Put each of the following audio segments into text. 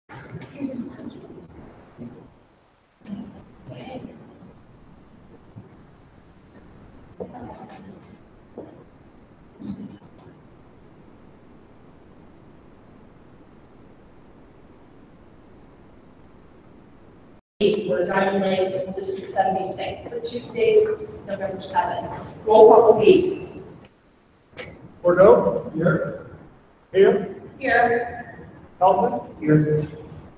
For Diamond Lakes in District 76 for Tuesday, November 7th. Roll call, please. Bordeaux? Here. Hale? Here. Feldman? Here.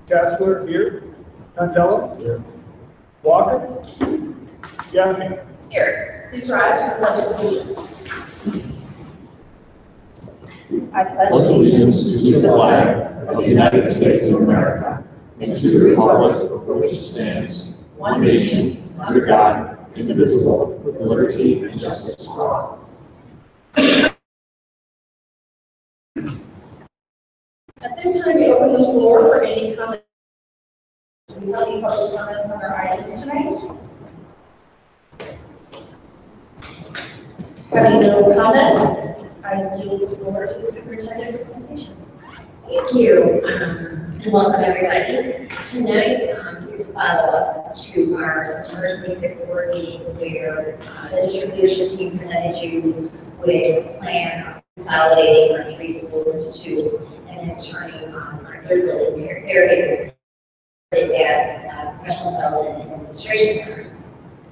Kessler? Here. Mandela? Here. Walker? Gaffney? Here. Please rise for the pledge of allegiance. I pledge allegiance to the flag of the United States of America and to the republic for which it stands, one nation, under God, indivisible, with liberty and justice for all. At this time, we open the floor for any comments. Do we have any public comments on our items tonight? Having no comments, I yield the floor to Superintendent for presentations. Thank you, and welcome everybody. Tonight is a follow-up to our September 26th board meeting where the district leadership team presented you with a plan of consolidating our 3 schools into 2 and then turning our 3rd building area as professional development and administration center.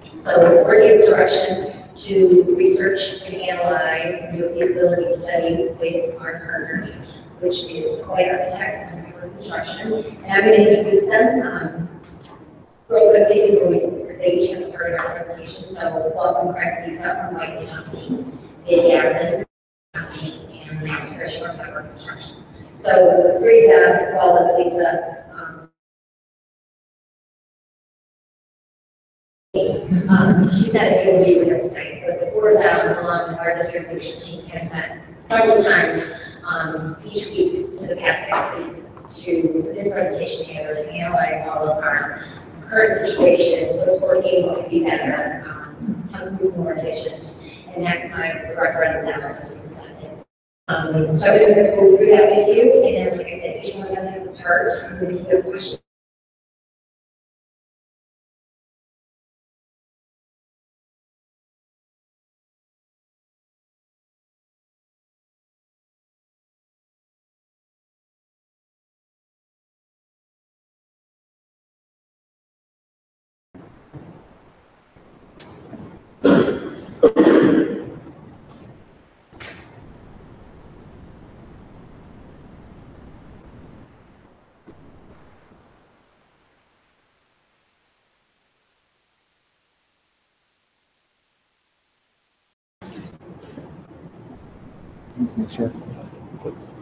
So the board gives direction to research and analyze and do a feasibility study with our partners, which is Coit Architects and Piper Construction. And I'm going to introduce them real quickly because they each have heard our presentation. So welcome Craig Sika from White Company, Dave Gasson, and Lance Trish from Piper Construction. So the 3 of them, as well as Lisa, she's not able to be with us tonight, but the 4 of them, along with our district leadership team, has met several times each week for the past 6 weeks to put this presentation together to analyze all of our current situations, what's working, what could be better, how to move more efficient, and maximize the referendum dollars as we present it. So I'm going to go through that with you, and then, like I said, each one has a part, and then if you have questions. Just make sure.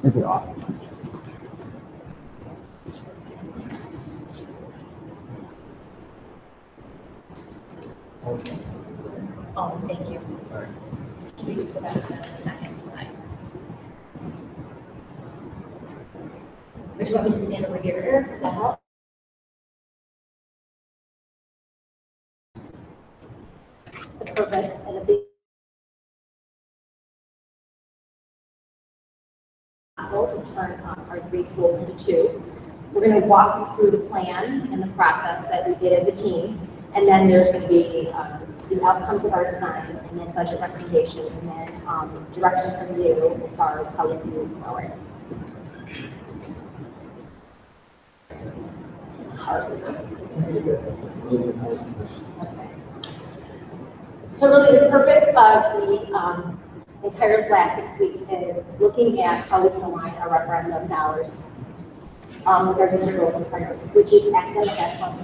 Is it off? Oh, thank you. Sorry. Can we just go back to the second slide? Would you want me to stand over here? Would that help? The purpose and the big to turn our 3 schools into 2. We're going to walk you through the plan and the process that we did as a team, and then there's going to be the outcomes of our design, and then budget recommendation, and then direction from you as far as how we can move forward. So really the purpose of the entire last 6 weeks is looking at how we can align our referendum dollars with our district goals and priorities, which is academic excellence,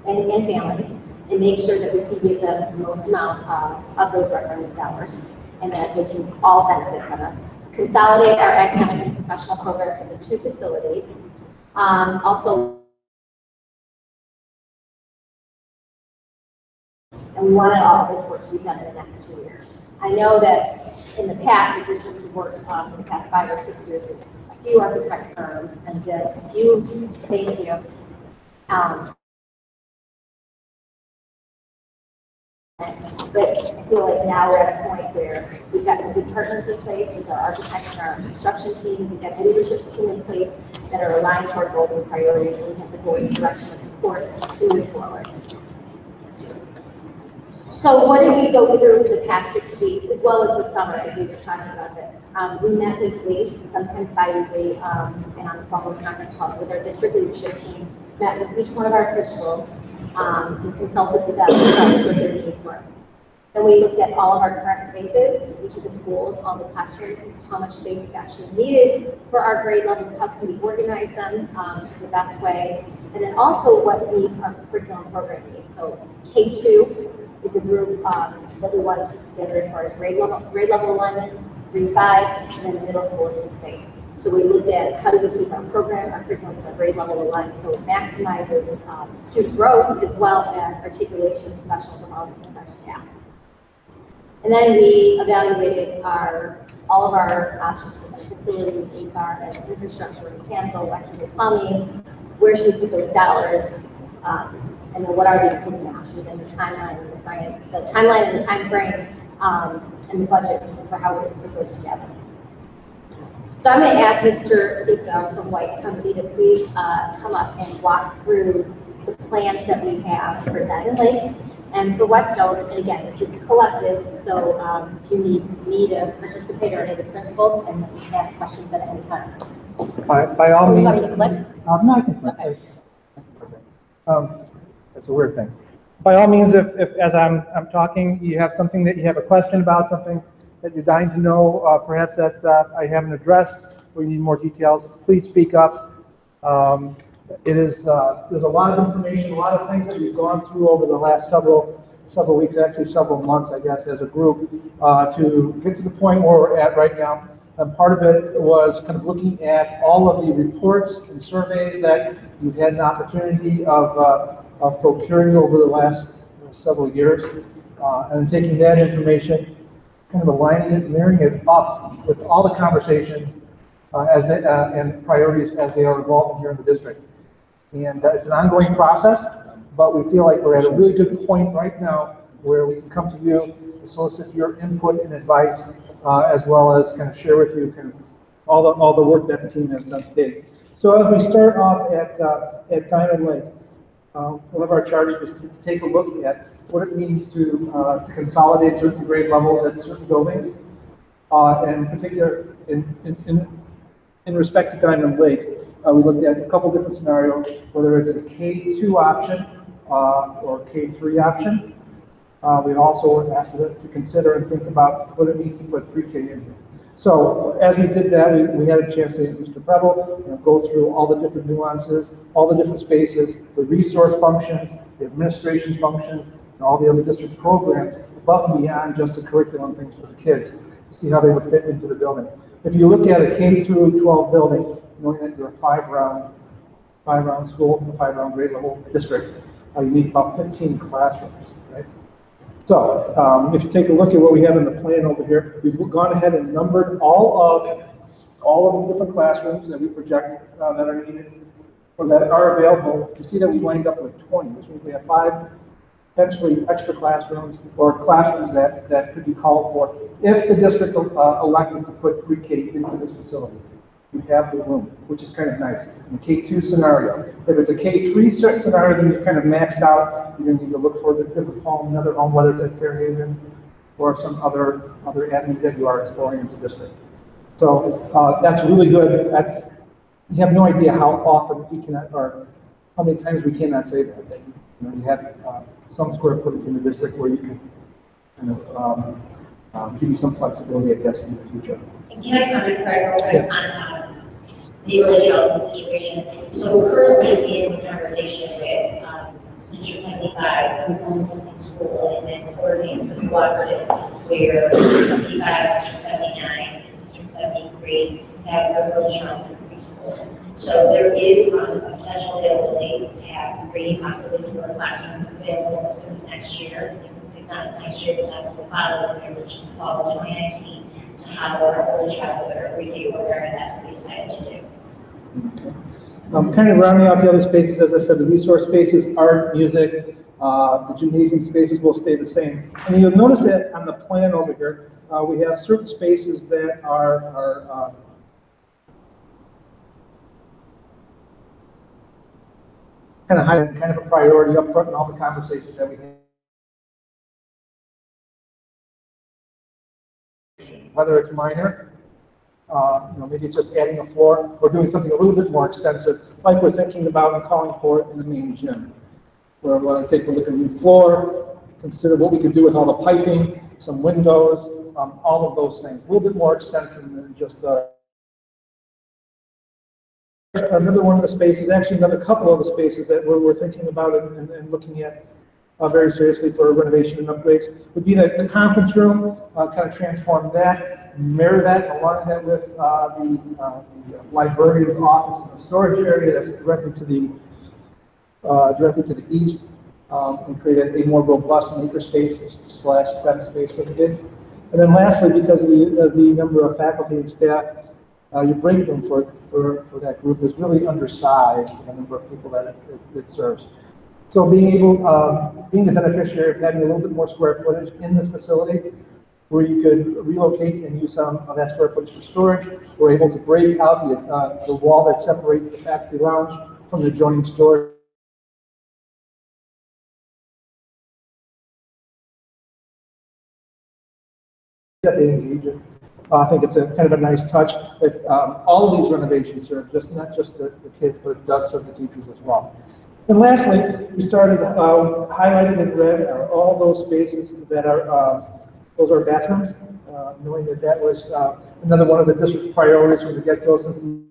and families, and make sure that we can give them the most amount of those referendum dollars, and that they can all benefit from it. Consolidate our academic and professional programs into 2 facilities. Also, and we want all of this work to be done in the next 2 years. I know that in the past, the district has worked for the past 5 or 6 years with a few architect firms and did a few, thank you. But I feel like now we're at a point where we've got some good partners in place with our architects and our construction team. We've got a leadership team in place that are aligned to our goals and priorities, and we have the board's direction and support to move forward. So what did we go through for the past 6 weeks, as well as the summer, as we were talking about this? We met weekly, sometimes bi-weekly, and on the phone with conference calls with our district leadership team, met with each one of our principals, and consulted with them as far as what their needs were. Then we looked at all of our current spaces, each of the schools, all the classrooms, how much space is actually needed for our grade levels, how can we organize them to the best way, and then also what needs our curriculum program needs. So K2 is a group that we want to keep together as far as grade level alignment, 3-5, and then middle school is 6-8. So we looked at how do we keep our program, our curriculums, our grade level aligned so it maximizes student growth as well as articulation and professional development with our staff. And then we evaluated all of our options with our facilities as far as infrastructure, mechanical, electrical, plumbing, where should we put those dollars, and then what are the improvement options and the timeline and the time frame, and the budget for how we put those together. So I'm going to ask Mr. Sika from White Company to please come up and walk through the plans that we have for Diamond Lake and for Whetstone. And again, this is collective, so if you need me to participate or any of the principals, and you can ask questions at any time. By all means. You want me to click? No, I can click. Okay. That's a weird thing. By all means, if as I'm talking, you have something that you have a question about, something that you're dying to know, perhaps that I haven't addressed, or you need more details, please speak up. There's a lot of information, a lot of things that we've gone through over the last several weeks, actually several months, I guess, as a group, to get to the point where we're at right now. And part of it was kind of looking at all of the reports and surveys that you've had an opportunity of procuring over the last several years, and taking that information, kind of aligning it, marrying it up with all the conversations and priorities as they are evolving here in the district. And it's an ongoing process, but we feel like we're at a really good point right now where we can come to you to solicit your input and advice, as well as kind of share with you kind of all the work that the team has done today. So as we start off at Diamond Lake, one of our charges was to take a look at what it means to consolidate certain grade levels at certain buildings, and in particular in respect to Diamond Lake. We looked at a couple different scenarios, whether it's a K2 option or K3 option. We also asked it to consider and think about what it means to put pre-K in here. So as we did that, we had a chance to, Mr. Preble, go through all the different nuances, all the different spaces, the resource functions, the administration functions, and all the other district programs above and beyond just the curriculum things for the kids, to see how they would fit into the building. If you look at a K through 12 building, knowing that you're a five-round school, a 5-round grade level district, you need about 15 classrooms, right? So if you take a look at what we have in the plan over here, we've gone ahead and numbered all of the different classrooms that we project that are needed or that are available. You see that we wind up with 20, which means we have 5 potentially extra classrooms or classrooms that could be called for if the district elected to put pre-K into this facility. You have the room, which is kind of nice. In a K2 scenario. If it's a K3 scenario, then you've kind of maxed out. You're going to need to look for a different home, another home, whether it's at Fairhaven or some other avenue that you are exploring as a district. So that's really good. You have no idea how often we cannot, or how many times we cannot say that. You have some square footage in the district where you can kind of give you some flexibility, I guess, in the future. And can I comment, Craig, real quick on the early childhood situation? So we're currently in conversation with District 75, who owns Lincoln School, and then coordinates the cooperative, where 75, District 79, District 73 have their early childhood preschool. So there is a potential availability to have 3, possibly 4 classrooms available to students next year. If we pick not next year, but time the following year, which is fall of 2019, to house our early childhood or pre-K program, and that's what we decided to do. Kind of rounding out the other spaces, as I said, the resource spaces, art, music, the gymnasium spaces will stay the same. And you'll notice that on the plan over here, we have certain spaces that are kind of high, kind of a priority up front in all the conversations that we have. Whether it's minor, maybe it's just adding a floor or doing something a little bit more extensive, like we're thinking about and calling for in the main gym, where we want to take a look at a new floor, consider what we could do with all the piping, some windows, all of those things. A little bit more extensive than just another one of the spaces, actually another couple of the spaces that we're thinking about and looking at very seriously for renovation and upgrades would be the conference room, kind of transform that, mirror that, align that with the librarian's office and the storage area that's directly to the east, and create a more robust makerspace / STEM space for the kids. And then lastly, because of the number of faculty and staff, your break room for that group is really undersized for the number of people that it serves. So being the beneficiary of having a little bit more square footage in this facility, where you could relocate and use some of that square footage for storage, we're able to break out the wall that separates the faculty lounge from the adjoining storage. That they engage in. I think it's a kind of a nice touch. It's, all of these renovations serve not just the kids, but it does serve the teachers as well. And lastly, we started highlighting in red are all those spaces that are those are bathrooms, knowing that was another one of the district's priorities from the get-go. Since we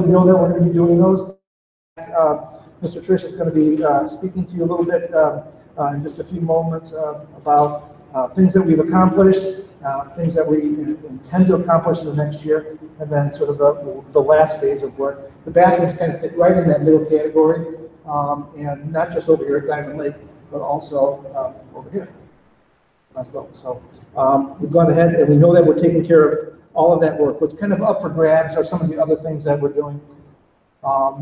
know that we're going to be doing those, Mr. Trish is going to be speaking to you a little bit in just a few moments about things that we've accomplished, things that we intend to accomplish in the next year, and then sort of the last phase of work. The bathrooms kind of fit right in that middle category, and not just over here at Diamond Lake, but also over here. So we've gone ahead, and we know that we're taking care of all of that work. What's kind of up for grabs are some of the other things that we're doing.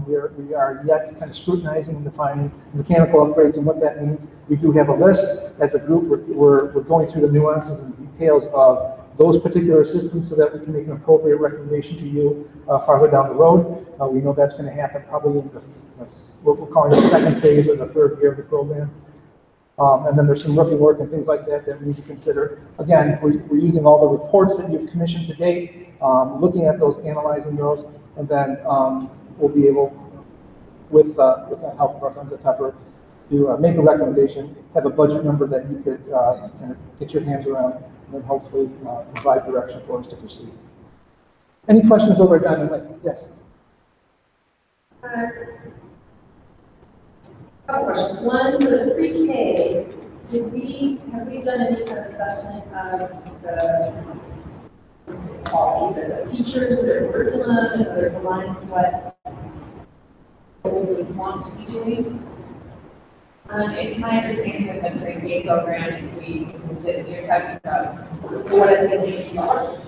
We are yet kind of scrutinizing and defining mechanical upgrades and what that means. We do have a list. As a group, we're going through the nuances and details of those particular systems so that we can make an appropriate recommendation to you farther down the road. We know that's going to happen probably in what we're calling the second phase or the third year of the program. And then there's some roofing work and things like that we need to consider. Again, we're using all the reports that you've commissioned to date, looking at those, analyzing those, and then we'll be able, with the help of our friends at Pepper, to make a recommendation, have a budget number that you could kind of get your hands around, and then hopefully provide direction for us to proceed. Any questions over at Diamond Lake? Yes. Couple questions. One, for the pre-K, have we done any kind of assessment of the quality, the features of their curriculum, and whether it's aligned with what we would want to be doing? It's my understanding that the pre-K program, you're talking about what I think we are.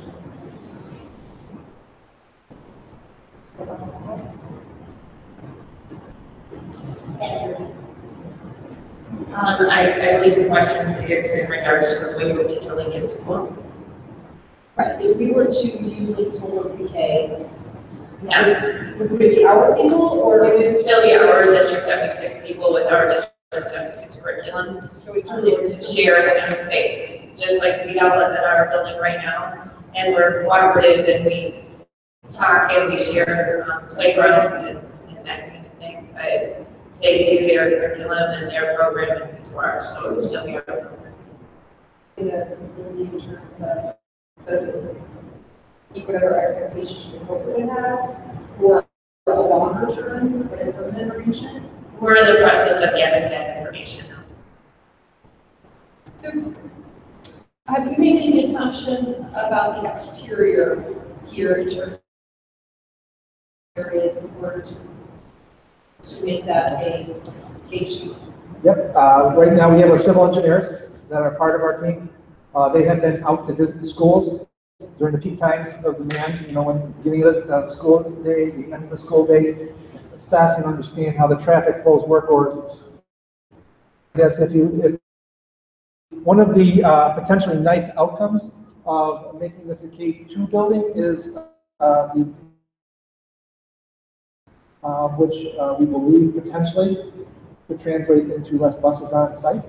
I believe the question is in regards to when you went to Lincoln School. Right, if we were to use Lincoln School for pre-K, Yeah. would it be our people or? It would still be our District 76 people with our District 76 curriculum. So it's really Share in space, just like CDL is in our building right now. And we're cooperative and we talk and we share playground and that kind of thing. But they do their curriculum and their program into ours, so it's still be our program. the facility in terms of, does it meet whatever expectations the corporate would have for a longer term, like a permanent arrangement? We're in the process of getting that information. So, have you made any assumptions about the exterior here in terms of areas in order to to make that a K-2? Yep, right now we have our civil engineers that are part of our team. They have been out to visit the schools during the peak times of demand, you know, when beginning of the school day, the end of the school day, assess and understand how the traffic flows work, or I guess if one of the potentially nice outcomes of making this a K-2 building is which we believe potentially could translate into less buses on site.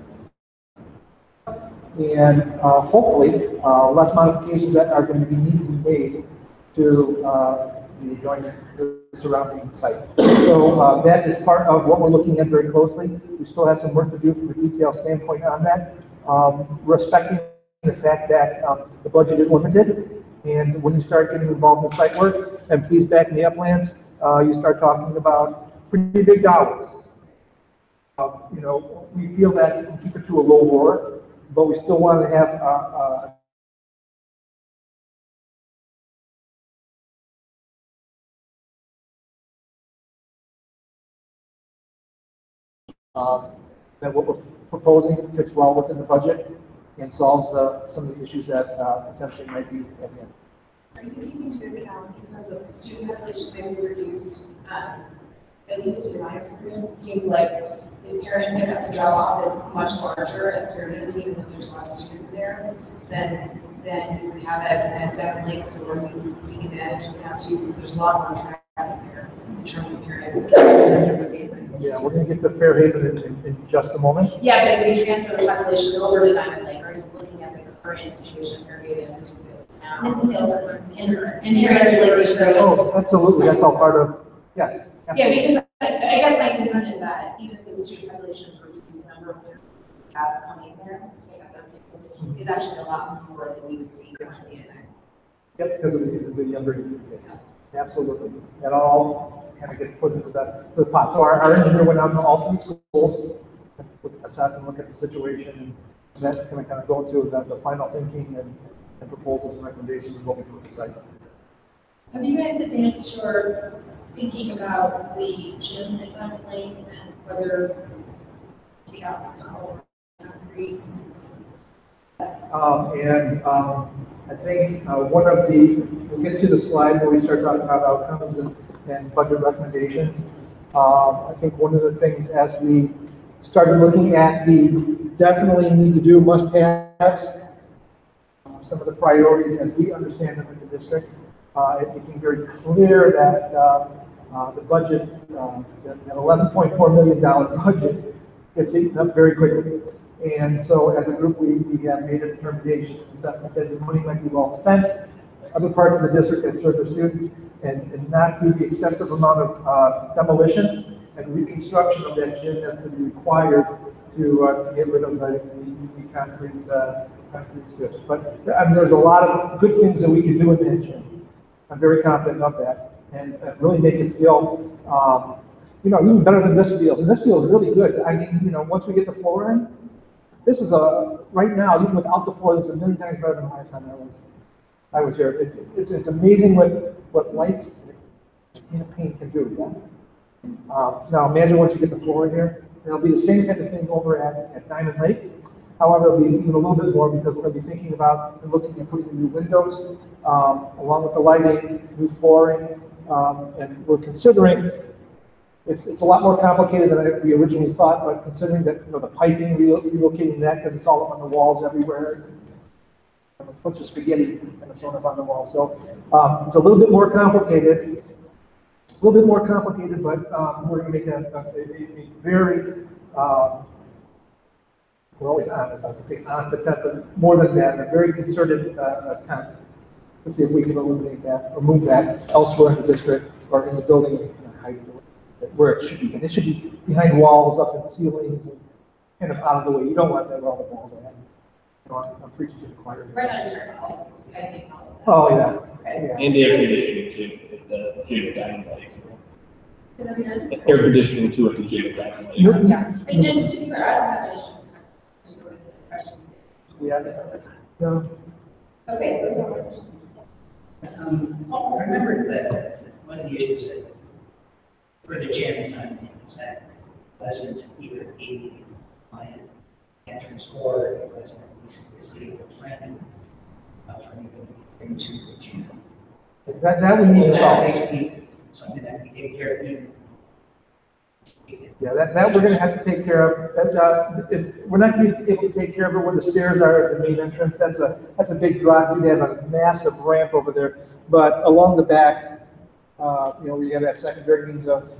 And hopefully, less modifications that are going to be needed to be made to the adjoining the surrounding site. So that is part of what we're looking at very closely. We still have some work to do from a detail standpoint on that, respecting the fact that the budget is limited. And when you start getting involved in site work, and please back me up, Lance, you start talking about pretty big dollars. You know, we feel that we keep it to a low roar, but we still want to have that what we're proposing fits well within the budget and solves some of the issues that potentially might be at hand. Are you taking into account because of student population may be reduced, at least in my experience, it seems like the parent pickup and drop off is much larger at Fairhaven, even though there's less students there, then you would have it at Devon Lake, so we're taking advantage of that too, because there's a lot more traffic there in terms of parents and kids. Yeah, we're going to get to Fairhaven in just a moment. Yeah, but if we transfer the population over to Diamond Lake, are you looking at the current situation of Fairhaven as it exists now? Mrs. Hills and Translation. Oh, absolutely, that's all part of, yes. Yeah, Absolutely. because I guess my concern is that even if the student populations reduce, the number of parents we have coming there to pick up their kids is actually a lot more than we would see currently at time. Yep, because of the younger kids. Absolutely. That all kind of gets put into the pot. So our engineer went out to all 3 schools, assess and look at the situation, and that's going to kind of go into the final thinking and proposals and recommendations of what we do with the site. Have you guys advanced your thinking about the gym at Diamond Lake and whether the outcome concrete? I think one of we'll get to the slide where we start talking about outcomes and budget recommendations. I think one of the things as we started looking at the definitely need to do must-haves, some of the priorities as we understand them in the district, it became very clear that the budget, that $11.4 million budget gets eaten up very quickly. And so as a group, we have made a determination, assessment that the money might be well spent, other parts of the district that serve their students, and not do the extensive amount of demolition and reconstruction of that gym that's going to be required to get rid of the concrete strips. But I mean, there's a lot of good things that we can do in that gym. I'm very confident of that, and really make it feel, you know, even better than this feels. And this feels really good. I mean, you know, once we get the floor in, this is right now, even without the floor, this is a million times better than the last time I was here. It's amazing what lights and paint can do. Yeah? Now imagine once you get the floor in here, and it'll be the same kind of thing over at Diamond Lake. However, it'll be even a little bit more because we're going to be thinking about and looking at putting new windows, along with the lighting, new flooring, and we're considering. It's a lot more complicated than we originally thought, but considering that, you know, the piping, relocating that because it's all up on the walls everywhere, a bunch of spaghetti kind of thrown up on the wall. So it's a little bit more complicated. But we're going to make a very, we're always honest, I can say honest attempt, but more than that, a very concerted attempt to see if we can eliminate that or move that elsewhere in the district or in the building where it should be. And it should be behind walls, up in ceilings, and kind of out of the way. You don't want that where all the walls are. You know, I'm preaching to the choir. Right on your call, I think. Oh, yeah. Okay. And the air conditioning too, at the gym at Diamond Lake. Say that again? Air conditioning too at the gym at Diamond Lake. Yeah, and then to be fair, I don't have an issue. Just a question. Yeah. No. Okay, those are my questions. I remember that one of the issues that for the gym time that wasn't either aiding my entrance or it wasn't at least disabled friendly for anybody into the gym. That we need to That solve. may be something that we take care of even. Yeah, that we're gonna have to take care of. We're not gonna be able to take care of it where the stairs are at the main entrance. That's a big drop. You'd have a massive ramp over there. But along the back, we have that secondary means of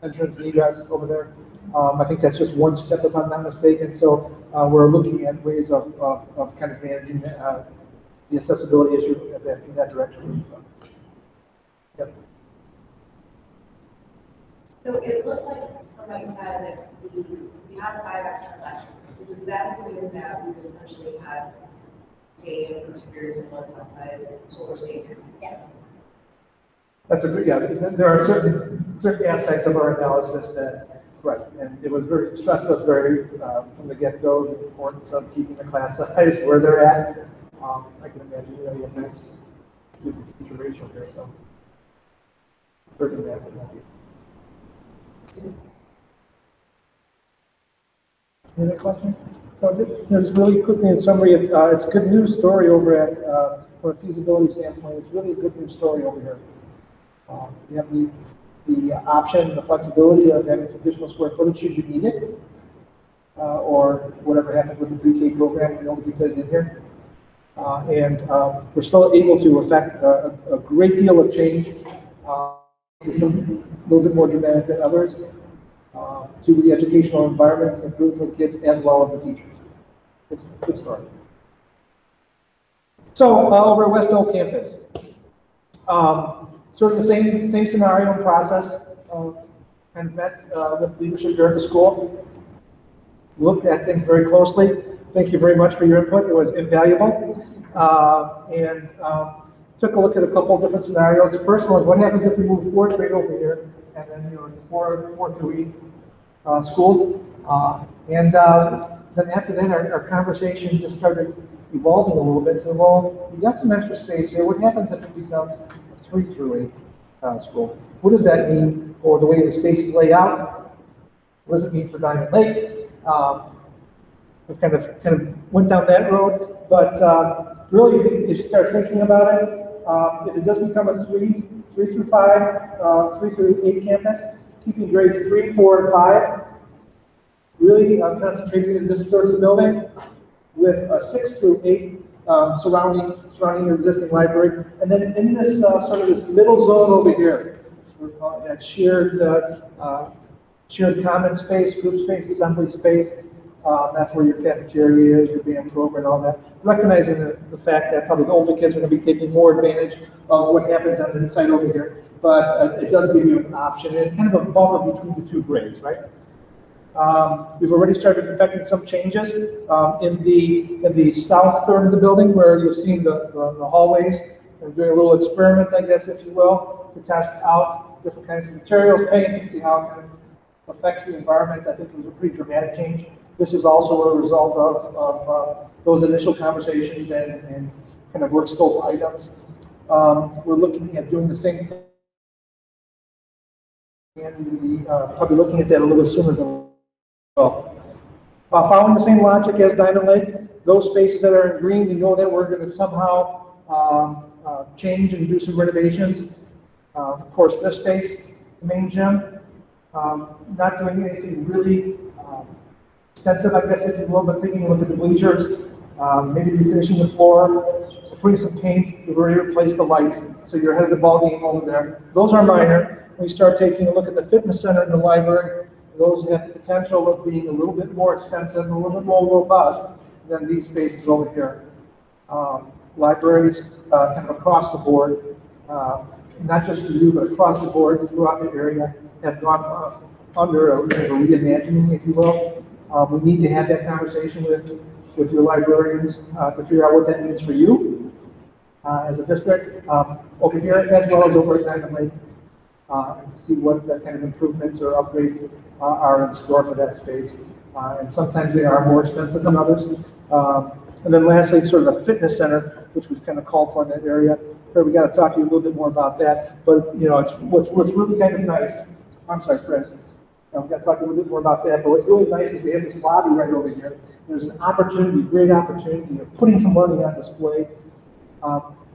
entrance and egress over there. I think that's just one step if I'm not mistaken. So, we're looking at ways of kind of managing, the accessibility issue in that direction. Yep. So it looked like from what you said that we have 5 extra classrooms. So does that assume that we would essentially have same or very similar class size to what we're seeing here? Yes. That's a good, yeah, there are certain aspects of our analysis that, right, and it was very, stressed us very, from the get-go, the importance of keeping the class size where they're at. I can imagine really a nice student-to-teacher ratio here, so. Certainly that would be. Any other questions? So just really quickly in summary, it's a good news story over at, from a feasibility standpoint, it's really a good news story over here. You have the option, the flexibility of having some additional square footage should you need it, or whatever happens with the pre-K program, we don't fit it in here. We're still able to affect a great deal of change, some a little bit more dramatic than others, to the educational environments and good for the kids as well as the teachers. It's a good story. So over at West Oak campus, sort of the same scenario and process, and met with leadership here at the school. Looked at things very closely. Thank you very much for your input. It was invaluable. Took a look at a couple of different scenarios. The first one was what happens if we move 4th grade over here, and then it's 4 through 8 school. Then after that, our conversation just started evolving a little bit. So, well, we got some extra space here. What happens if it becomes a 3 through 8 school? What does that mean for the way the space is laid out? What does it mean for Diamond Lake? We kind of went down that road, but really, if you start thinking about it, if it does become a 3 through 5, 3 through 8 campus, keeping grades 3, 4, and 5, really concentrating in this third of the building, with a 6 through 8 surrounding the existing library, and then in this sort of this middle zone over here, we're calling that shared common space, group space, assembly space. That's where your cafeteria is, your band program, and all that. Recognizing the fact that probably the older kids are going to be taking more advantage of what happens on the site over here, but it does give you an option and kind of a buffer between the 2 grades, right? We've already started effecting some changes in the south third of the building, where you've seen the hallways. We're doing a little experiment, I guess, if you will, to test out different kinds of materials, paint, to see how it kind of affects the environment. I think it was a pretty dramatic change. This is also a result of those initial conversations and kind of work scope items. We're looking at doing the same thing, and we'll be probably looking at that a little sooner than well. Following the same logic as Diamond Lake, those spaces that are in green, we know that we're going to somehow change and do some renovations. Of course, this space, the main gym, not doing anything really extensive, I guess, if you will, but taking a look at the bleachers, maybe refinishing the floor, putting some paint. We've already replaced the lights, so you're ahead of the ball game over there. Those are minor. We start taking a look at the fitness center in the library. Those have the potential of being a little bit more extensive, a little bit more robust than these spaces over here. Libraries, kind of across the board, not just for you, but across the board throughout the area, have gone under a reimagining, if you will. We need to have that conversation with your librarians to figure out what that means for you as a district over here, as well as over at Diamond Lake, and to see what kind of improvements or upgrades are in store for that space. And sometimes they are more expensive than others. And then lastly, sort of a fitness center, which we've kind of called for in that area. Here we got to talk to you a little bit more about that. But it's what's really kind of nice. I'm sorry, Chris. We've got to talk a little bit more about that, but what's really nice is we have this lobby right over here. There's an opportunity, great opportunity of putting some learning on display,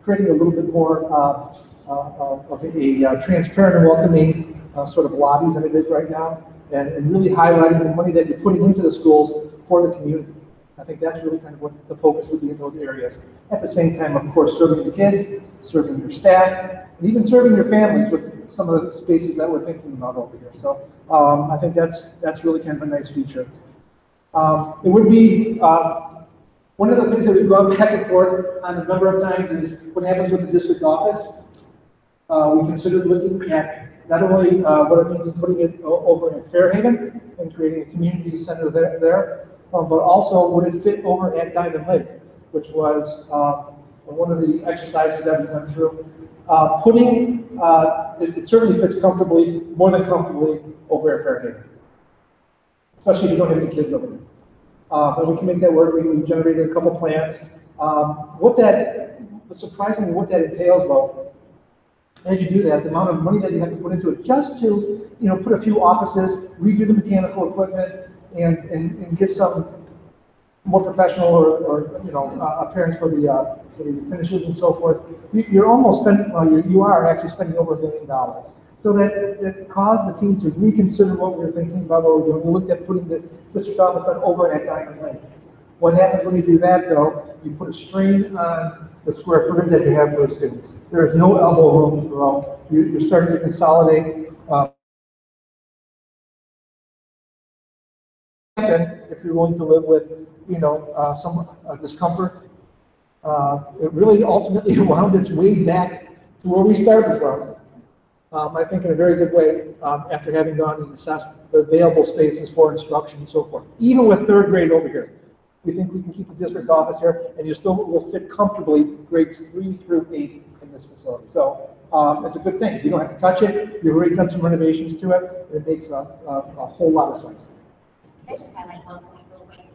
creating a little bit more of a transparent and welcoming sort of lobby than it is right now, and really highlighting the money that you're putting into the schools for the community. I think that's really kind of what the focus would be in those areas. At the same time, of course, serving the kids, serving your staff, and even serving your families with some of the spaces that we're thinking about over here. So I think that's really kind of a nice feature. It would be, one of the things that we've gone back and forth on a number of times is what happens with the district office. We considered looking at not only what it means in putting it over in Fairhaven and creating a community center there, but also would it fit over at Diamond Lake, which was one of the exercises that we went through. It certainly fits comfortably, more than comfortably, over at Fairhaven, especially if you don't have any kids over there. But we can make that work. We generated a couple plans. Surprisingly, what that entails, though, as you do that, the amount of money that you have to put into it just to, put a few offices, redo the mechanical equipment, and get some more professional or appearance for the finishes and so forth. You're almost spending, you are actually spending over $1 million. So that caused the team to reconsider what we were thinking about what we're doing. We looked at putting the district office over at Diamond Lake. What happens when you do that, though? You put a strain on the square footage that you have for the students. There is no elbow room to grow. You're starting to consolidate. If you're willing to live with, some discomfort, it really ultimately wound its way back to where we started from. I think in a very good way, after having gone and assessed the available spaces for instruction and so forth. Even with third grade over here, we think we can keep the district office here, and you still will fit comfortably grades 3 through 8 in this facility. So it's a good thing. You don't have to touch it. You've already done some renovations to it. It makes a whole lot of sense. Can I just highlight one point real quick?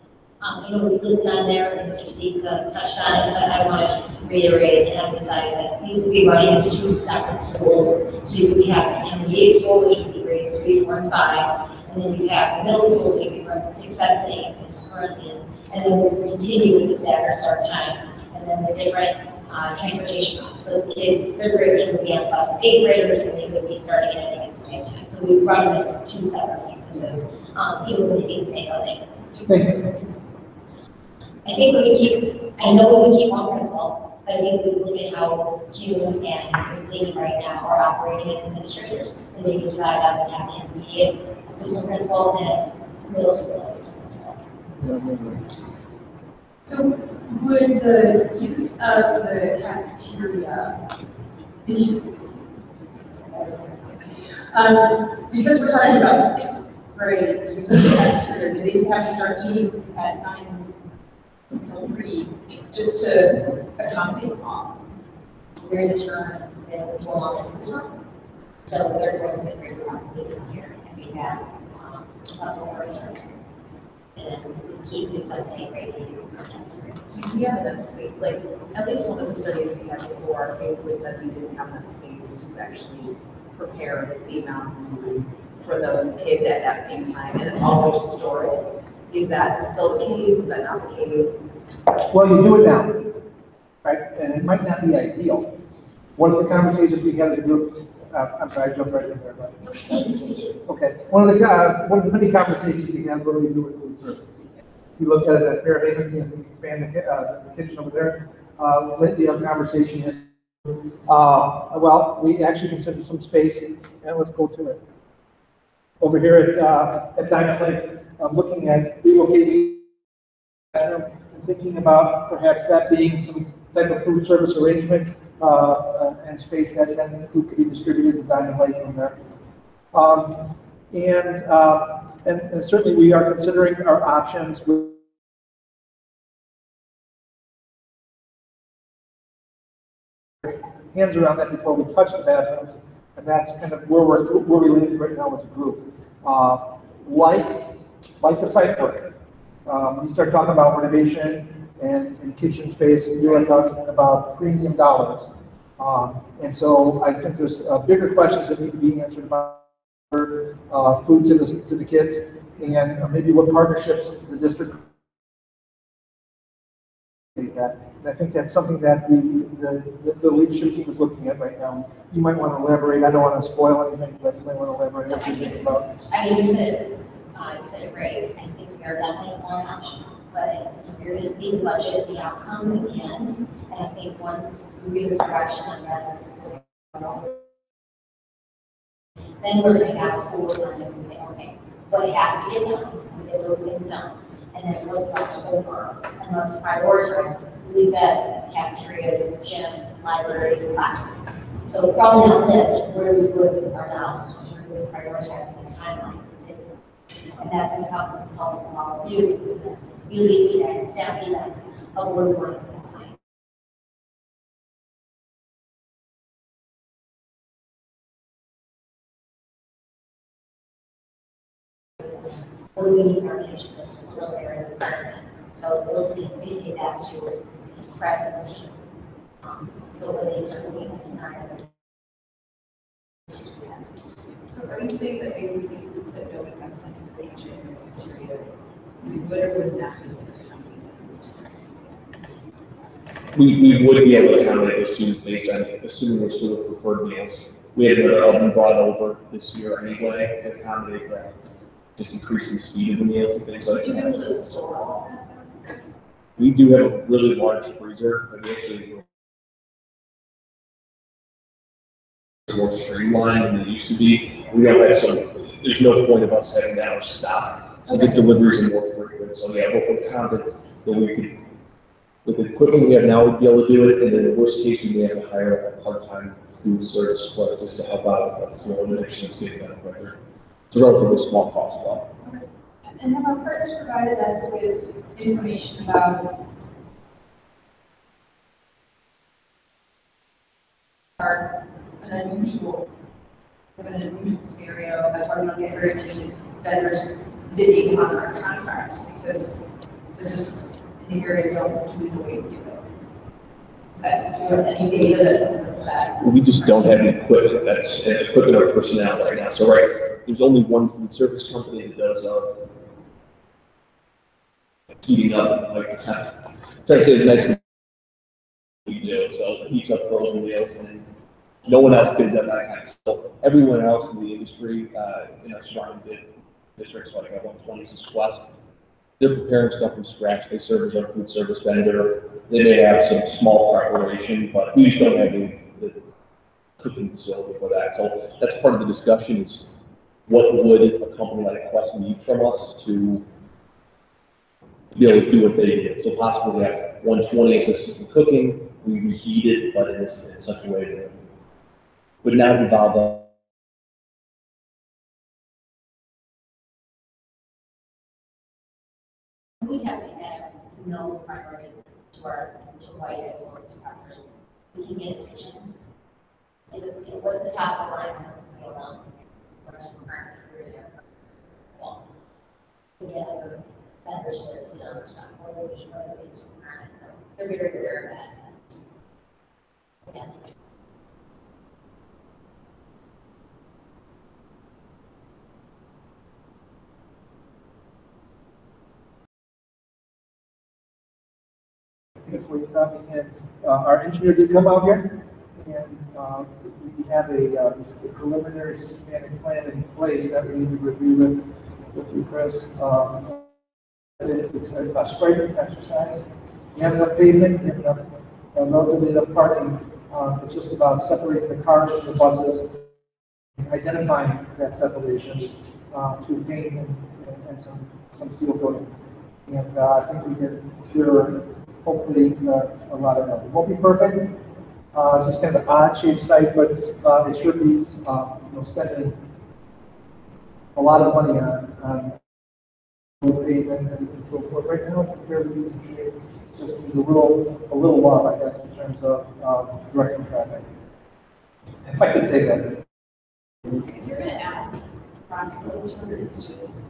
It was listed on there, and Mr. Sika touched on it, but I want to just reiterate and emphasize that these will be running as 2 separate schools. So you would have an intermediate school, which would be grades 3, 4, and 5, and then you have the middle school, which would be running 6, 7, 8, and currently is, and then we'll continue with the staggered start times, and then the different transportation costs. So the kids, 3rd graders would be on bus with 8th graders, and they would be starting and ending at the same time. So we run this on 2 separate campuses, even when they be the same building. I think we keep, I know we keep one principal, but I think we look at how June and the city right now are operating as administrators, and they can divide up and have an intermediate assistant principal and middle school assistant principal. So would the use of the cafeteria be, because we're talking about 6th grade, so use of the cafeteria, do they have to start eating at 9 until 3 just to accommodate all? We're the term is a 12-month system, so they're going to the probably here, and we have plus a first and then we keep 6, 7, 8 grade. Do we have enough space? Like, at least one of the studies we had before basically said we didn't have enough space to actually prepare the amount of food for those kids at that same time, and then also to store it. Is that still the case? Is that not the case? Well, you do it now, right? And it might not be ideal. One of the conversations we had as a group, I'm sorry, I jumped right in there, but. Okay, one of the many conversations we had where we do with food service. We looked at it at Fairhaven, seeing if we can expand the kitchen over there. Lately, our conversation is, well, we actually considered some space, and let's go to it. Over here at Diamond Lake, looking at relocating and thinking about perhaps that being some type of food service arrangement and space that then food could be distributed to Diamond Lake from there. And certainly we are considering our options with hands around that before we touch the bathrooms, and that's kind of where we live right now as a group. Like the site work. When you start talking about renovation and kitchen space, you are talking about premium dollars. And so I think there's bigger questions that need to be answered about food to the kids, and maybe what partnerships the district. That. And I think that's something that the leadership team is looking at right now. You might want to elaborate. I don't want to spoil anything, but you might want to elaborate what you think about. I mean, you said it right. I think there are definitely exploring options, but you're going to see the budget, the outcomes in the end. And I think once we read this direction and rest is then we're going to have a full learning to say, okay, what has to get done, we get those things done. And then what's left over, and let's prioritize. We said cafeterias, gyms, libraries, classrooms. So from that list, where do we put our dollars? Where do we prioritize the timeline? And that's going to come from consulting from all of you, community feedback, staff feedback, of where we want to put that money. What do we need our kitchens as a little area environment? So we'll communicate that to Fred and the team. So when they start looking at design. So are you saying that basically if we put no investment in the kitchen or cafeteria, we would or would not be able to accommodate those? We would be able to accommodate the students based on assuming we're sort of preferred meals. We had another oven brought over this year anyway to accommodate that, just increasing the speed of the meals and things like Would you be able that. to store all of that? We do have a really large freezer, but we actually more streamlined than it used to be. We don't have there's no point of us having that much stock. So the deliveries are more frequent. So yeah, we're confident that we could, with the equipment we have now, we'd be able to do it. And then in the worst case, we may have to hire a part-time food service clerk just to help out with the flow connections, getting that quicker. It's a relatively small cost though. And have our partners provided us with information about an unusual scenario that's why we don't get very many vendors bidding on our contract because the districts in the area don't do the way we do it. Do you have any data that supports that? We just don't have the equipment that's equipment or personnel right now. So there's only one food service company that does heating up, like trying to say it's nice we do, so heats up frozen meals, and no one else bids on that kind of stuff. Everyone else in the industry, in our surrounding districts like 120s West, they're preparing stuff from scratch. They serve as our food service vendor. They may have some small preparation, but we just don't have the cooking facility for that. So that's part of the discussion is what would a company like Quest need from us to be able to do what they do. So possibly have 120 as assistant cooking, we reheat it, but in such a way that would not involve that. We have made that no priority to white as well as to partners. We can get a kitchen. What's the top of the line scale down? Where's the requirements for there? Well, we get other vendors to put on our stuff, or we need other basic requirements, so they're very aware of that. Yeah. Before you come in, our engineer did come out here, and we have a preliminary schematic plan in place that we need to review with you, Chris. It's a striping exercise. You have enough pavement, you have enough, relatively enough parking. It's just about separating the cars from the buses, identifying that separation through paint and some seal coating. And I think we can cure hopefully a lot of those. It won't be perfect. It's just kind of an odd shaped site, but it should be spending a lot of money on pavement and so forth. Right now, it's in fairly decent shape. Just needs a little love, I guess, in terms of directing traffic. If I could say that. If you're going to add approximately 200 students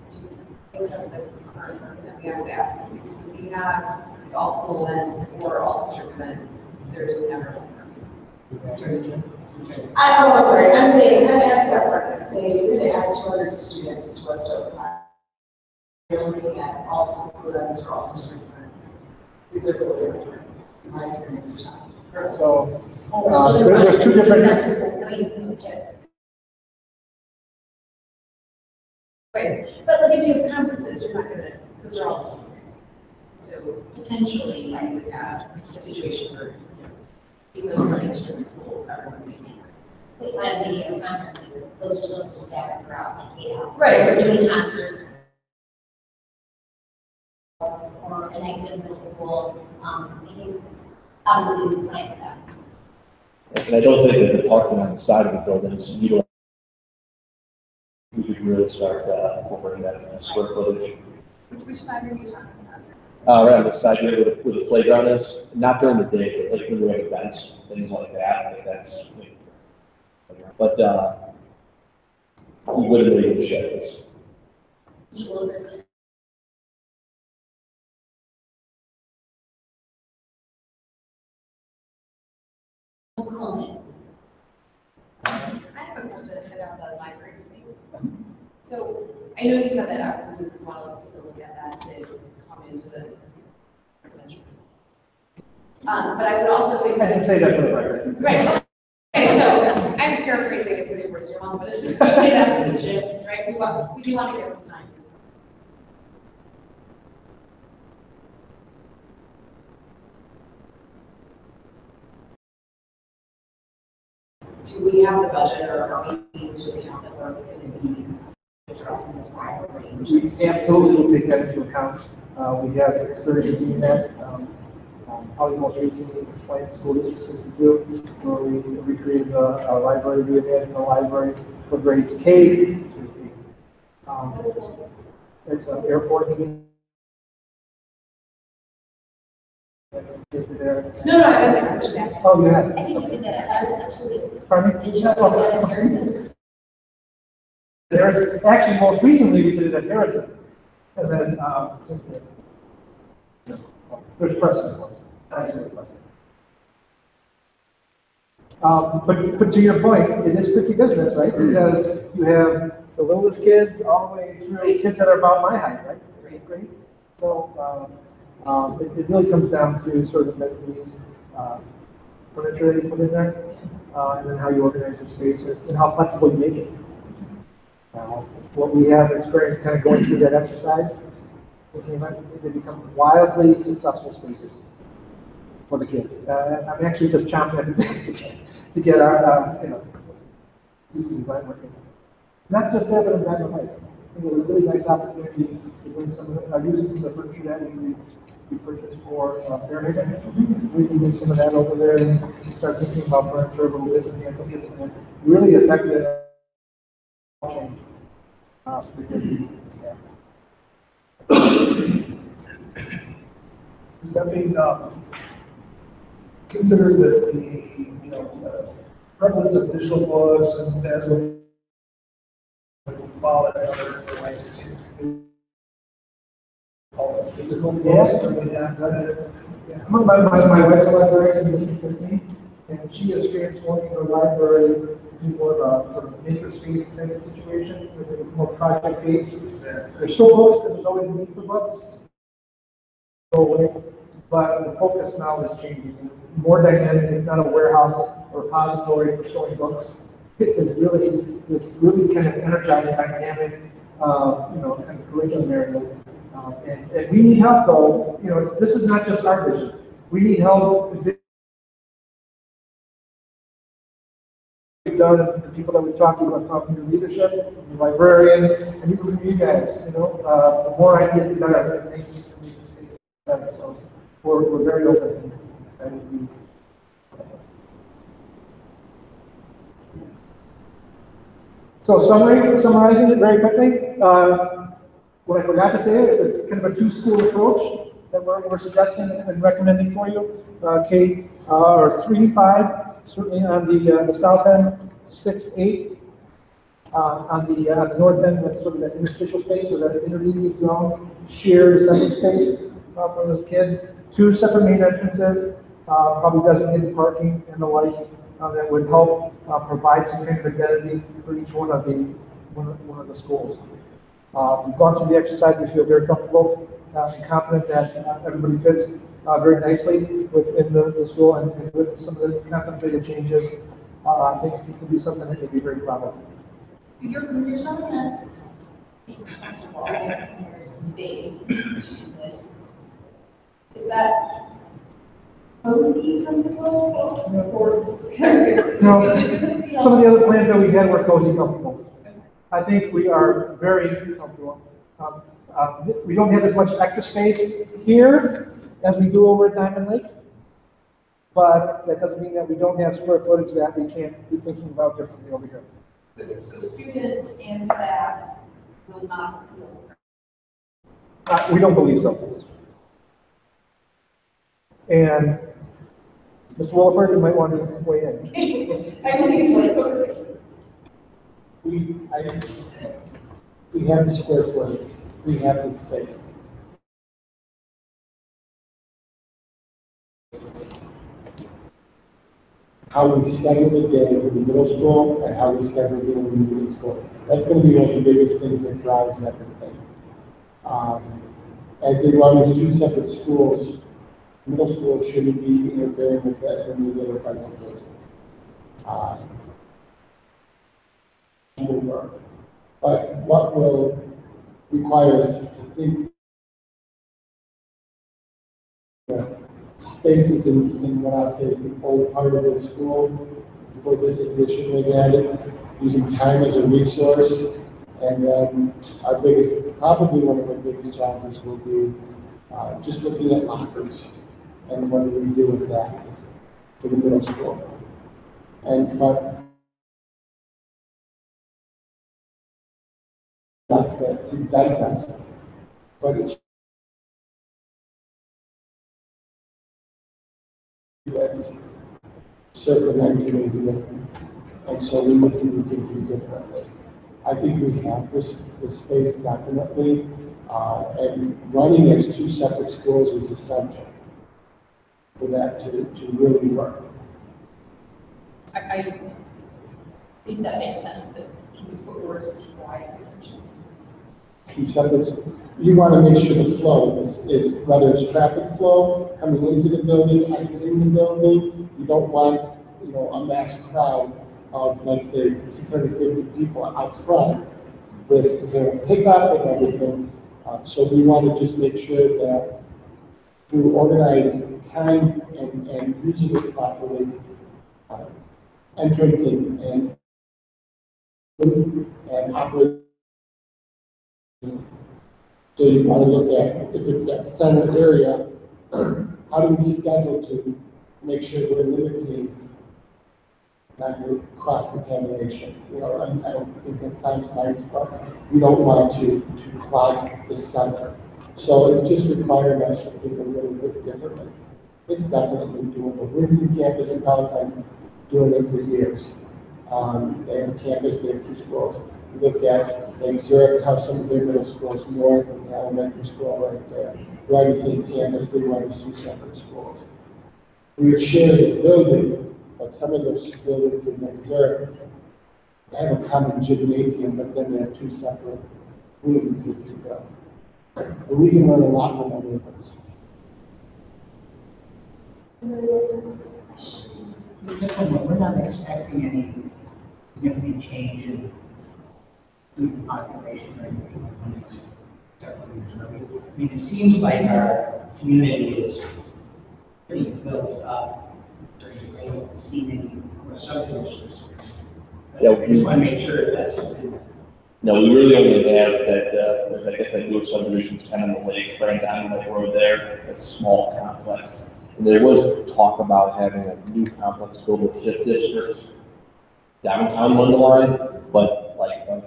to the current program that we have that, because we have all school events or all district events, there's never enough room. I'm sorry, I'm saying, I'm asking about parking. So if you're going to add 200 students to West Oak High, you're looking at all school events or all district events. These are really different. It's my experience of time. So, There's there's two different, Right, but like if you have conferences, you're not gonna, those are all the same. So potentially, you would have a situation where, you know, even though they're different schools, everyone may be. we plan video conferences, those are still staggered throughout like 8 hours. Right. We're doing concerts. Or an exit middle school, we can obviously plan for that. And I don't think that the parking on the side of the buildings, we could really start incorporating that in the square footage. Which side are you talking about? Right on the side here where the playground is, not during the day, but like when we have events, things like that, I think that's, but, we wouldn't really need shed this. School visit. I have a question about the library space. So I know you said that obviously we want to take a look at that to come into the essential. But I would also think. I didn't say that for the record. Right. Okay, so I'm paraphrasing it for the words your mom, but it's the gist, right? We do want to give them time to. Do we have the budget or are we seeing to account that we're going to be addressing this wide range? We absolutely will take that into account. We have experience doing that. Probably most recently explained School District 62, where we recreated a library, reimagined a library for grades K through 8. That's cool. It's an airport meeting. There. No, I'm just asking. Oh, you have. I think you did that at reception. Pardon me? Did you do that in person? There's, actually, most recently, we did it at Harrison. And then, there's precedent. But to your point, it is tricky business, right? Because you have the littlest kids all the way through kids that are about my height, right? 8th grade. So, it really comes down to sort of the amenities, furniture that you put in there, and then how you organize the space and how flexible you make it. What we have experienced kind of going through that exercise, they become wildly successful spaces for the kids. I'm actually just chomping at the bit to get our, this design working. Not just that, but in Brandon Heights. A really nice opportunity to bring using some of the furniture that we purchased for Fairhaven. We can do some of that over there and start thinking about furniture a little bit and I think it's going to really affect the change for the kids and staff. Does that mean, consider that the prevalence of digital books and as we follow other devices, all the physical books that we have? I'm on my wife's library in 2015, and she is transforming her library to more of a sort of makerspace type of situation with a more project-based. There's still books, there's always a need for books. But the focus now is changing. It's more dynamic. It's not a warehouse or repository for storing books. It's really this really kind of energized, dynamic, kind of curriculum area. And we need help, though. This is not just our vision. We need help. We've done the people that we've talked to from your leadership, your librarians, and even from you guys. The more ideas, the better. It makes the space better. So we're very open and excited to be. So summarizing it very quickly, what I forgot to say is a kind of a two-school approach that we're suggesting and recommending for you. K or 3-5, certainly on the south end, 6-8. On the north end, that's sort of that interstitial space or that intermediate zone, shared assembly space for those kids. 2 separate main entrances, probably designated parking and the like. That would help provide some kind of identity for each one of the one of the schools. We've gone through the exercise, we feel very comfortable and confident that everybody fits very nicely within the school and with some of the contemplated changes. I think it could be something that you'd be very proud of. So you're telling us be comfortable in your space to do this. Is that cozy comfortable or? No, some of the other plans that we had were cozy comfortable. I think we are very comfortable. We don't have as much extra space here as we do over at Diamond Lake, but that doesn't mean that we don't have square footage that we can't be thinking about differently over here. So students and staff will not feel. We don't believe so. And Mr. Williford, you might want to weigh in. I think it's like, okay. We have the square footage, we have the space. How we schedule the day for the middle school and how we schedule the middle school. That's going to be one of the biggest things that drives everything. As they run as two separate schools, middle school shouldn't be interfering with that intermediate or vice versa. Will work. But what will require us to think spaces in what I'll say is the old part of the school before this addition was added, using time as a resource. And then our biggest, probably one of our biggest challenges will be just looking at lockers and what do we do with that for the middle school. But that's that test. But it's circumventing and so we look into things differently. I think we have this space definitely, and running as two separate schools is essential for that to really work. I think that makes sense, but can you put words as to why it's essential? Two separate, you want to make sure the flow is whether it's traffic flow coming into the building, exiting the building. You don't want, a mass crowd of, let's say, 650 people out front with pickup and everything. So we want to just make sure that through organized time and using it properly, entrance and operating. So you want to look at, if it's that center area, how do we schedule to make sure we're limiting not cross-contamination? I don't think that sounds nice, but we don't want to clog the center. So it's just required us to think a little bit differently. It's definitely doable. Winston campus in Palatine doing it for years. They have a campus, they have two schools. We look at Lake Zurich, how some of their middle schools north and the elementary school right there. They're on the same campus, they run as two separate schools. We are sharing a building, but some of those buildings in Lake Zurich have a common gymnasium, but then they have two separate rooms, if you will. And we can learn a lot from our neighbors. We're not expecting any significant change in student population or anything in the next several years. I mean, it seems like our community is pretty built up. I don't see any more subdivisions. Yeah, I just want to make sure that's something. No, we really only have that, there's, I guess, that new subdivisions kind of in the lake, right down the road there, that small complex. And there was talk about having a new complex built with TIF districts downtown Mundelein, but like a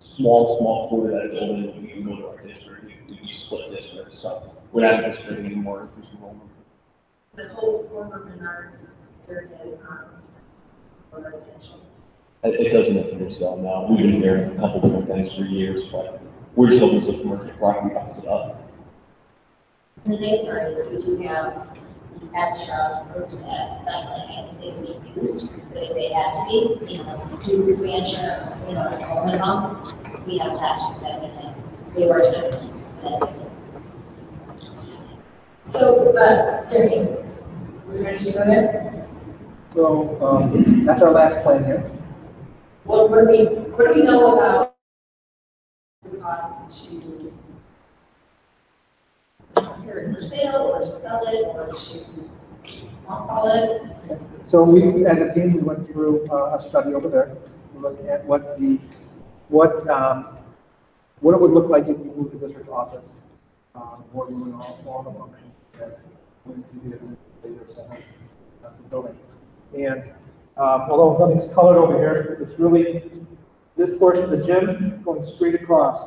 small quarter that building would be go to our district, it would be split districts, so we're not anticipating any more increased enrollment. The whole former Menards area is residential. It doesn't appear so now. We've been hearing a couple different things for years, but we're just hoping some commercial property backs it up. The nice part is we do have the past shrubs, groups that definitely is being used. But if they have to be, do expansion, minimum, we have classrooms that we can reorganize. So, Terry, we ready to go there? So, that's our last plan here. What do we know about the cost to prepare it for sale, or to sell it, or to mothball it? So we, as a team, we went through a study over there, looking at what it would look like if we moved the district office, or we would all the functions that went to the administrative center, that's the building. And although nothing's colored over here, it's really this portion of the gym going straight across,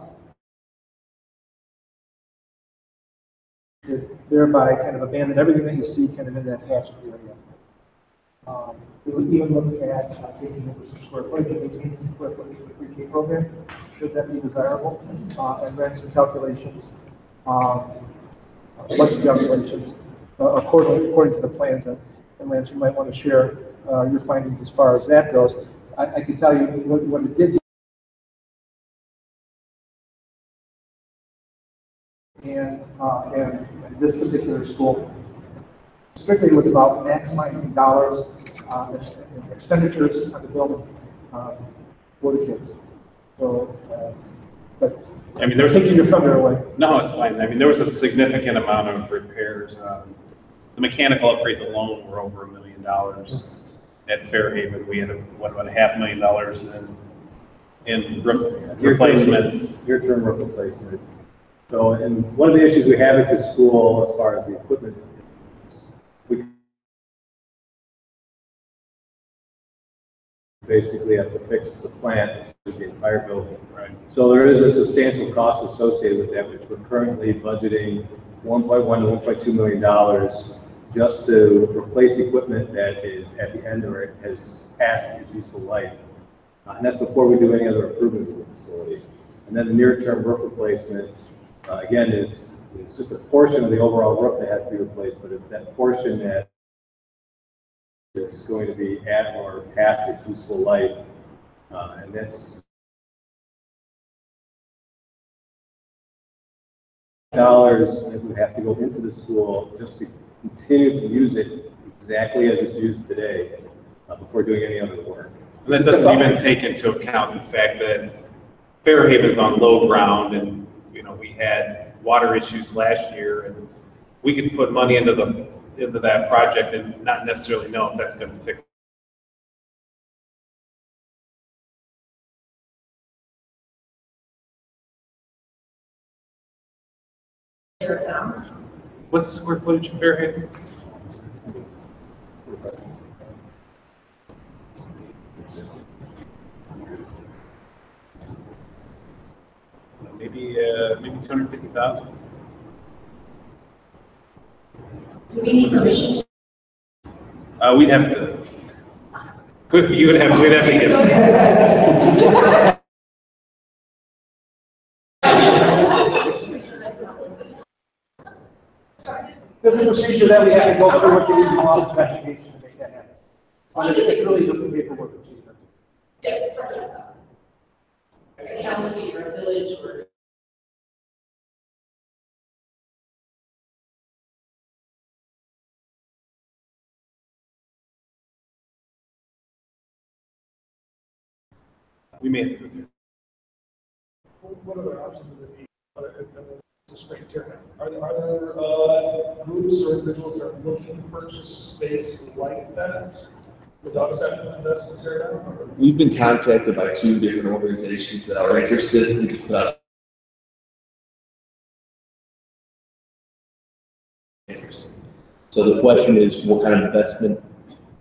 thereby kind of abandon everything that you see kind of in that hatched area. We would even look at taking over some square footage, maintaining some square footage for the pre-K program, should that be desirable, and ran some calculations, a bunch of calculations, according to the plans. And Lance, you might want to share your findings as far as that goes. I can tell you what it did. And this particular school strictly was about maximizing dollars and expenditures on the building for the kids. So, but I mean, there was taking your thunder away. No, it's fine. I mean, there was a significant amount of repairs. The mechanical upgrades alone were over $1 million. At Fairhaven, we had about $500,000 in replacements. Near-term roof replacement. So, and one of the issues we have at the school, as far as the equipment, we basically have to fix the plant, which is the entire building. Right. So there is a substantial cost associated with that, which we're currently budgeting $1.1 to $1.2 million just to replace equipment that is at the end or has passed its useful life. And that's before we do any other improvements to the facility. And then the near-term roof replacement, again, it's just a portion of the overall roof that has to be replaced, but it's that portion that is going to be at or past its useful life. And that's dollars that would have to go into the school just to continue to use it exactly as it's used today before doing any other work. And that doesn't even take into account the fact that Fairhaven's on low ground, and we had water issues last year, and we could put money into that project and not necessarily know if that's going to fix it now. What's the square footage of Fairhaven? Maybe 250,000. Do we need permission? We'd have to. We'd have to get. There's a procedure that we have to go through with the regional office investigation to make that happen. It's really just a paperwork procedure. Yeah. A county or a village or. We may have to go through. What other options would there be? It's a straight tear down. Are there groups or individuals that are looking to purchase space like that? The dogs have to invest in tear down? Or? We've been contacted by 2 different organizations that are interested in this. So the question is, what kind of investment,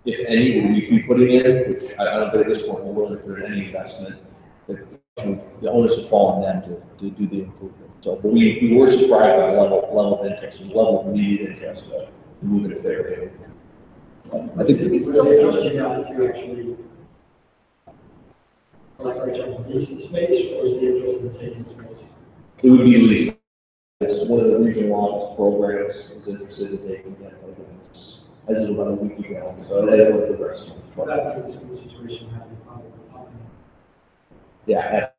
if any, will we be putting in? Which I don't think at this point we're willing to put in any investment. The onus will fall on them to do the improvement. So, but we were surprised by the level of interest and level of immediate interest to move it if they're able. I think the interesting now to actually leverage on leasing space, or is the interest in taking space? It would be leased. It's one of the regional office programs is interested in taking that programs as of about a week ago, so that is like the rest. Well, that was a similar situation happening probably at the time. Yeah.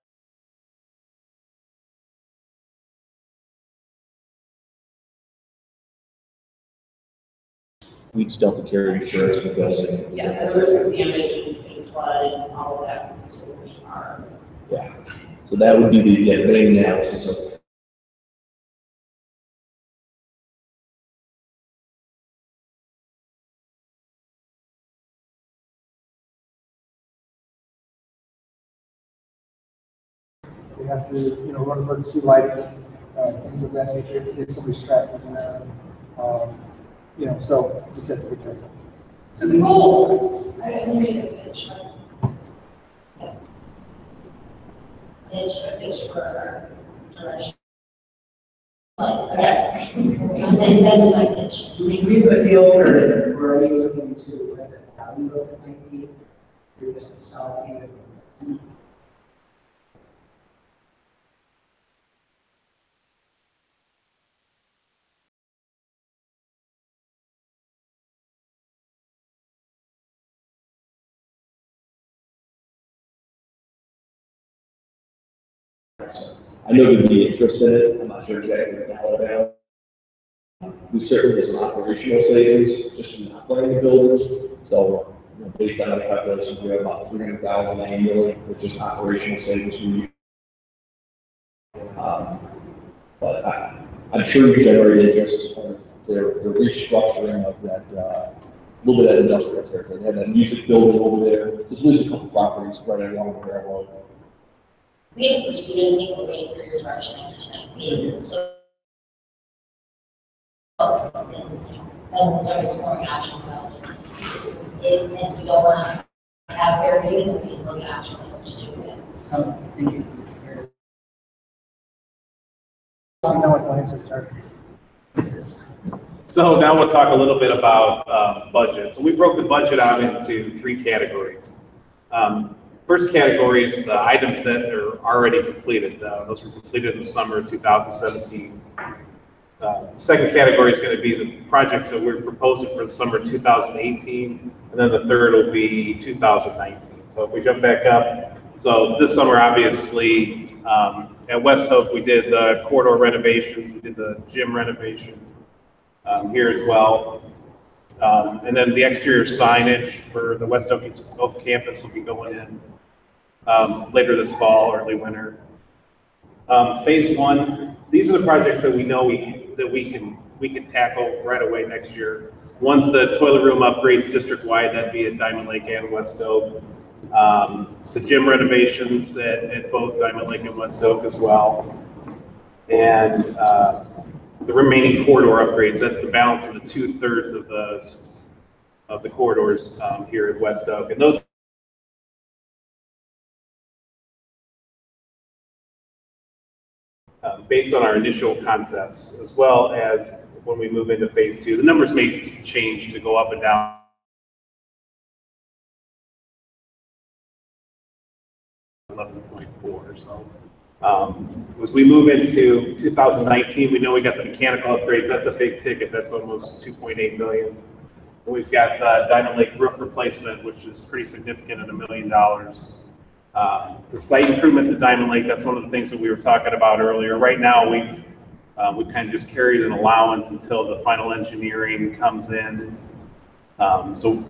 We'd still have to carry insurance for those. Yeah, the risk of damage and flood and all of that is still our. Yeah. So that would be the main analysis of. We have to, run emergency lighting, things of that nature, if somebody's trapped in there. So just have to be careful. So the goal, I didn't make a pitch. Pitch for our direction. Yes. That is my pitch. Should we have a deal for, where are you looking to, at the value of it might be? You're just solving it. I know there'd be interest in it. I'm not sure exactly what Alabama. We certainly have some operational savings just from not running the buildings. So, based on the calculations, we have about 300,000 annually, which is operational savings. But I'm sure you generate interest on the restructuring of that, little bit of that industrial territory. They have that music building over there. Just lose a couple properties right along the railroad. We haven't received anything, we're waiting for your direction after tonight's meeting, so. And we'll start exploring options of, and we don't want to have fair meeting, we explore the options of what to do with it. Thank you. No, it's not just start. So now we'll talk a little bit about budget. So we broke the budget out into 3 categories. First category is the items that are already completed. Those were completed in the summer of 2017. The second category is going to be the projects that we're proposing for the summer 2018, and then the third will be 2019. So if we jump back up, so this summer, obviously, at West Hope, we did the corridor renovations, we did the gym renovation here as well. And then the exterior signage for the West Oak campus will be going in later this fall, early winter. Phase 1, these are the projects that we know we can tackle right away next year. One's the toilet room upgrades district-wide, that'd be at Diamond Lake and West Oak. The gym renovations at both Diamond Lake and West Oak as well. And the remaining corridor upgrades, that's the balance of the 2/3 of the corridors here at West Oak. And those based on our initial concepts, as well as when we move into phase 2. The numbers may change to go up and down. So as we move into 2019, we know we got the mechanical upgrades. That's a big ticket. That's almost $2.8 million. And we've got Diamond Lake roof replacement, which is pretty significant at $1 million. The site improvements at Diamond Lake, that's one of the things that we were talking about earlier. Right now, we kind of just carried an allowance until the final engineering comes in. So in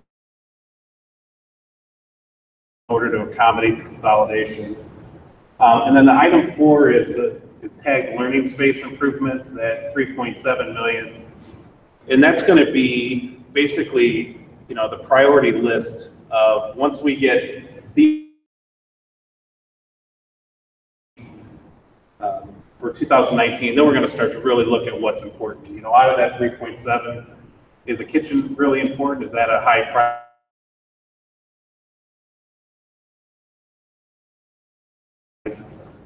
order to accommodate the consolidation. And then the item 4 is tagged learning space improvements at $3.7 million. And that's going to be basically, the priority list of once we get the for 2019, then we're going to start to really look at what's important. Out of that 3.7, is a kitchen really important? Is that a high priority?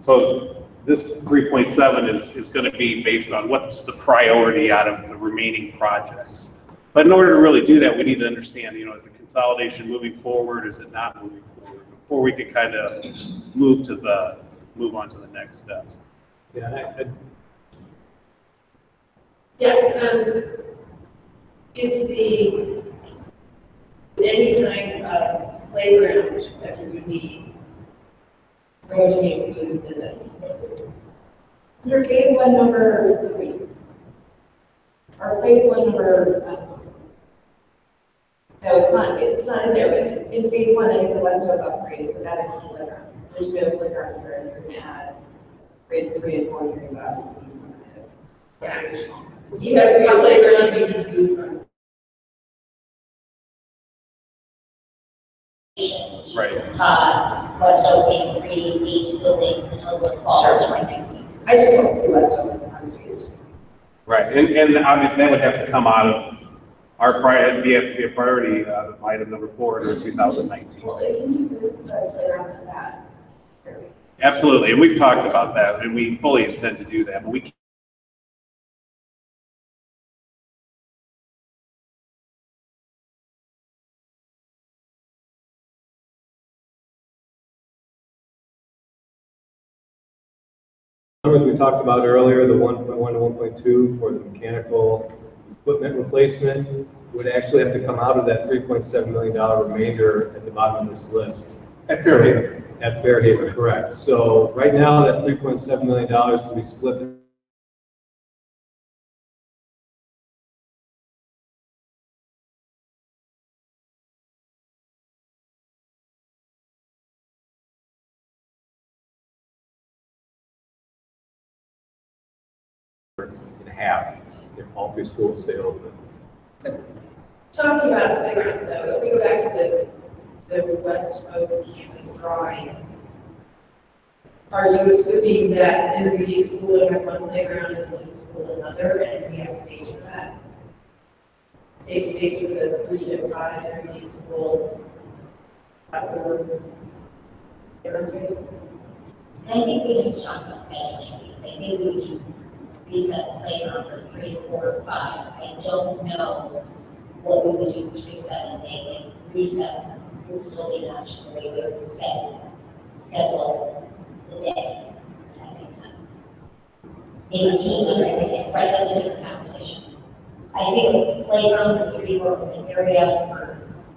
So this 3.7 is going to be based on what's the priority out of the remaining projects. But in order to really do that, we need to understand, is the consolidation moving forward? Is it not moving forward? Before we can kind of move on to the next steps. Yeah, Yeah, any kind of playground that you would need going to be included in this? Under phase one number, or phase one number, no, it's not in there, but in phase one, I think the West Oak upgrades, but that includes playground. So there's no playground here, and you're gonna add grades 3 and 4, you're gonna obviously need some kind of. Yeah. You have a playground, you need to go from. Right. West Oak being free, each building until the fall of 2019. I just don't see West Oak unfazed. Right, and I mean, that would have to come out of our priority, be a priority, item number 4 in 2019. Well, can you move the playground that's at? Absolutely, and we've talked about that, and we fully intend to do that, but we can't. Numbers we talked about earlier, the 1.1 to 1.2 for the mechanical equipment replacement would actually have to come out of that $3.7 million remainder at the bottom of this list. At Fairhaven. At Fairhaven, correct. So right now, that $3.7 million can be split. In half if all 3 schools stay open. Talking about playgrounds though, if we go back to the West Oak campus drawing, are you assuming that intermediate school would have one playground and middle school another, and we have space for that? Save space for the 3 to 5 intermediate school. And I think we need to talk about scheduling, because I think we would do recess playground for 3, 4, 5. I don't know what we would do for 6, 7, 8. Like recess would still be an option, the way we would schedule the day, if that makes sense. Maybe team leader, right, that's a different conversation. I think a playground for 3 or an area for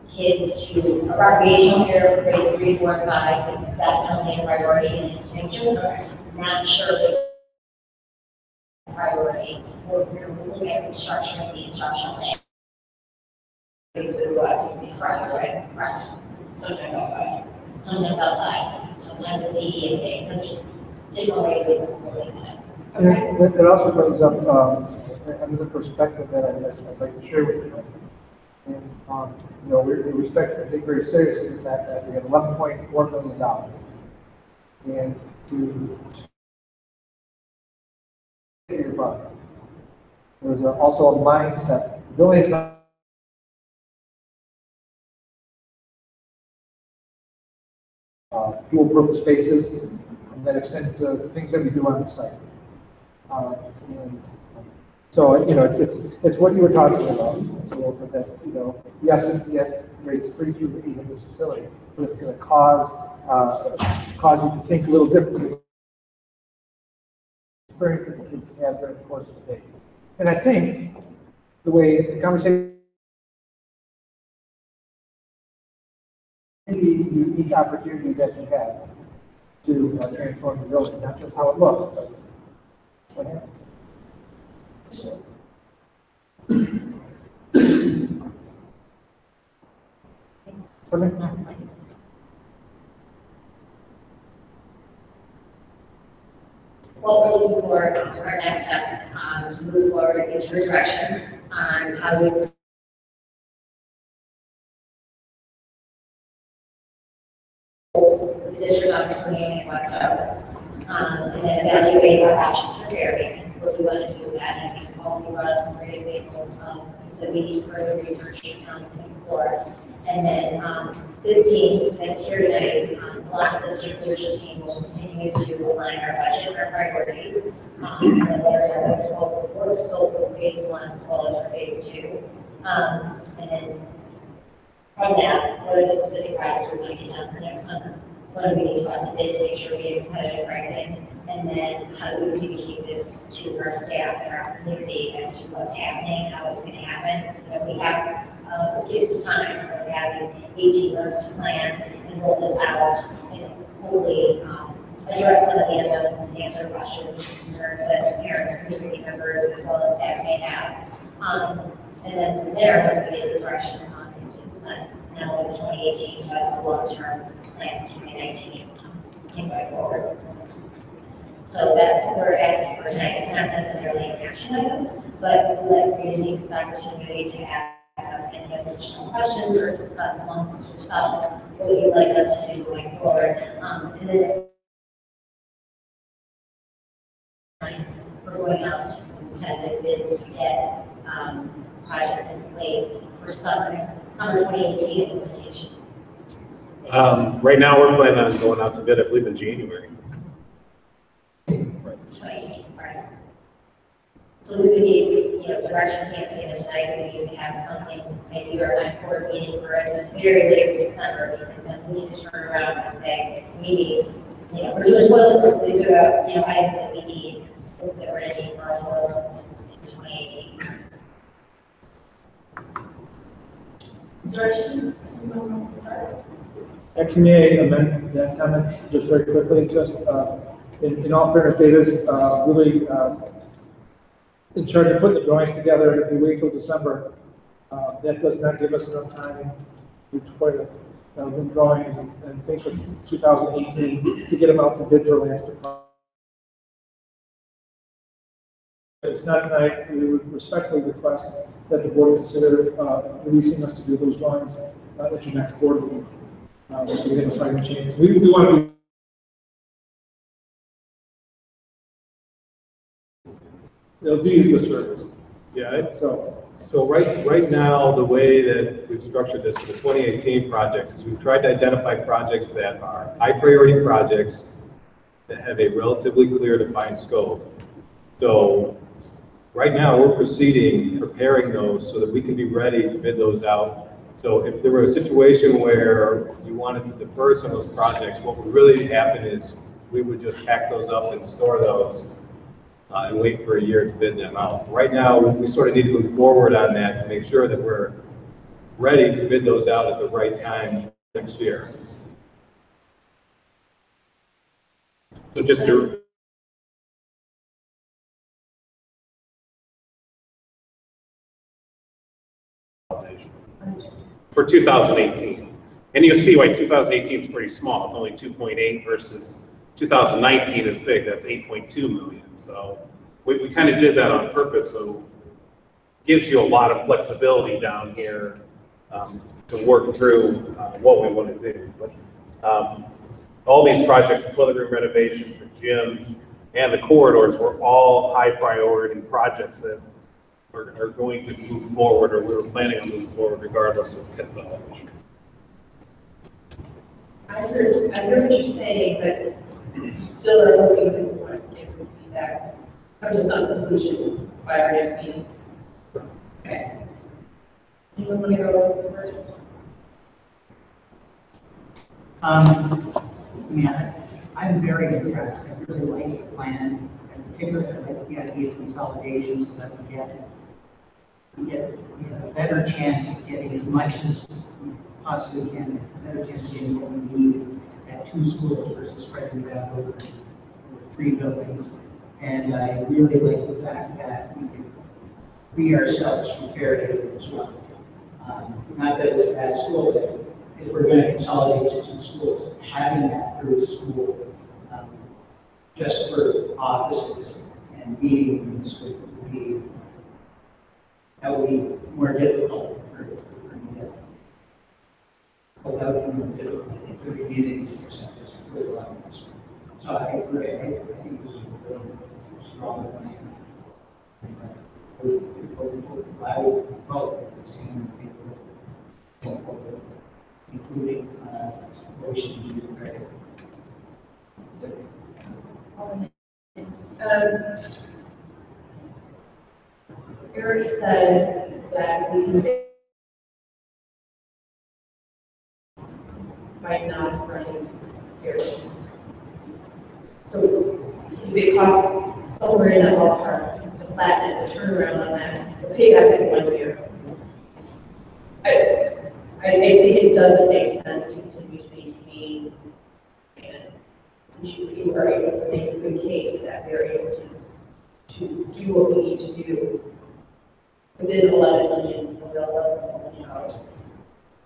kids to, a recreational area for grades 3, 4, and 5 is definitely a priority in the future. Not sure that priority for we're looking at restructuring the instructional day. Physical activities, Right. sometimes outside. Sometimes outside, sometimes with PE and day, but just different ways of looking at it. And it also brings up another perspective that I'd like to share with you. And, you know, we respect and take very seriously the fact that we have $11.4 million. And to your buck, there's also a mindset. The building is not dual purpose spaces, and that extends to things that we do on the site. And so, you know, it's what you were talking about. So that, you know, yes, we get grades 3 through 8 in this facility, but it's going to cause you to think a little differently. Experience that the kids have during the course of the day. And I think the way the conversation, the unique opportunity that you have to transform the building, not just how it looks, but what happens. What we're looking for our next steps to move forward is your direction on how we the district opportunity in West Oak, and then evaluate our options for Fairhaven. What we want to do with that, and I think Paul, you brought us some great examples of things that we need to further research and explore. And then this team that's here tonight, along with the district leadership team, will continue to align our budget, our priorities, and then what is our work scope for phase 1 as well as for phase 2. And then from that, what are the specific projects we want to get done for next summer? What do we need to have to bid to make sure we have competitive pricing? And then how do we communicate this to our staff and our community as to what's happening, how it's gonna happen? You know, we have, it's time, we're having 18 months to plan and roll this out and hopefully, address some of the unknowns and answer questions and concerns that parents, community members, as well as staff may have. And then from there, once we get the direction is to implement not only the 2018, but a long-term plan for 2019 and going forward. So that's what we're asking for tonight. It's not necessarily an action item, but we'd like you to take this opportunity to ask us any additional questions or discuss amongst yourself what you'd like us to do going forward. And then we're going out to competitive bids to get projects in place for summer 2018 implementation. Right now, we're planning on going out to bid, I believe, in January. Right. So we would need, you know, direction can't be in tonight, we need to have something, maybe our next board meeting for a very late December, because then we need to turn around and say, we need, you know, we're doing toilet rooms, these are, you know, items that we need, that we're gonna need for our toilet rooms in 2018. Direction? Actually, may I amend that comment just very quickly? Just in all fairness, Dave is really in charge of putting the drawings together. If we wait till December, that does not give us enough time to put drawings and things for 2018 to get them out to bid for last. It's not tonight. We would respectfully request that the board consider releasing us to do those drawings at your next board meeting. So we have a fighting chance. We want to be. It'll do you disservice. Yeah. So right now, the way that we've structured this for the 2018 projects is we've tried to identify projects that are high priority projects that have a relatively clear defined scope. So right now, we're preparing those so that we can be ready to bid those out. So if there were a situation where you wanted to defer some of those projects, what would really happen is we would just pack those up and store those and wait for a year to bid them out. Right now, we sort of need to move forward on that to make sure that we're ready to bid those out at the right time next year. So just to for 2018. And you'll see why 2018 is pretty small. It's only 2.8 versus 2019 is big. That's 8.2 million. So we kind of did that on purpose. So it gives you a lot of flexibility down here to work through what we want to do. But all these projects, the toilet room renovations, the gyms, and the corridors were all high priority projects that are going to move forward, or we were planning on moving forward regardless of consolidation. I heard what you're saying, but you still are hoping that we want to get some feedback, come to some conclusion by our next meeting. Okay. Anyone want to go first? Yeah, I'm very impressed. I really like your plan. In particular, I like the idea of consolidation so that we get a better chance of getting as much as we possibly can, a better chance of getting what we need at 2 schools versus spreading it out over 3 buildings. And I really like the fact that we can be ourselves prepared as well. Not that it's a bad school, but if we're going to consolidate to 2 schools, having that third school just for offices and meeting rooms would be more difficult for me. That would be more difficult, I think, for the community to accept this for a lot of us. So I think this is a really strong plan. I would vote for seeing people, including what we should do right. Eric said that we can say by not running here. So it costs somewhere in that ballpark to flatten it, to turn around on that, the payback in 1 year. I think it doesn't make sense to continue to maintain, and since you are able to make a good case that we are able to do what we need to do within 11 million dollars.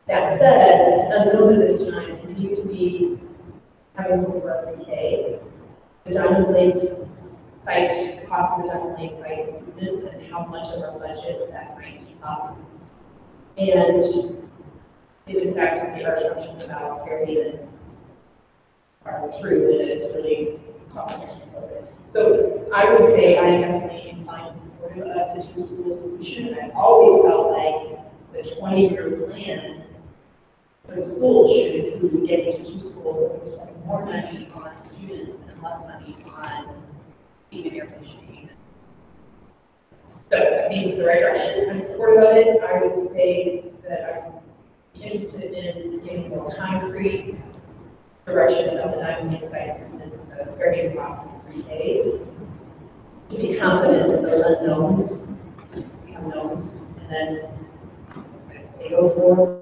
That said, until this time, continue to be having over our pre-K, the Diamond Lakes site, the cost of the Diamond Lakes site improvements, and how much of our budget that might keep up. And if in fact our assumptions about Fairhaven are true, then it's really cost effective. So I would say I am definitely inclined and supportive of the two-school solution, and I've always felt like the 20-year plan for the schools should include getting to 2 schools that would spend more money on students and less money on even air conditioning. So I think it's the right direction. I'm supportive of it. I would say that I'm interested in getting more concrete direction of the Diamond Lakes site improvements, the Fairhaven cost of pre-K, to be confident that those unknowns become knowns, and then I'd say go forward.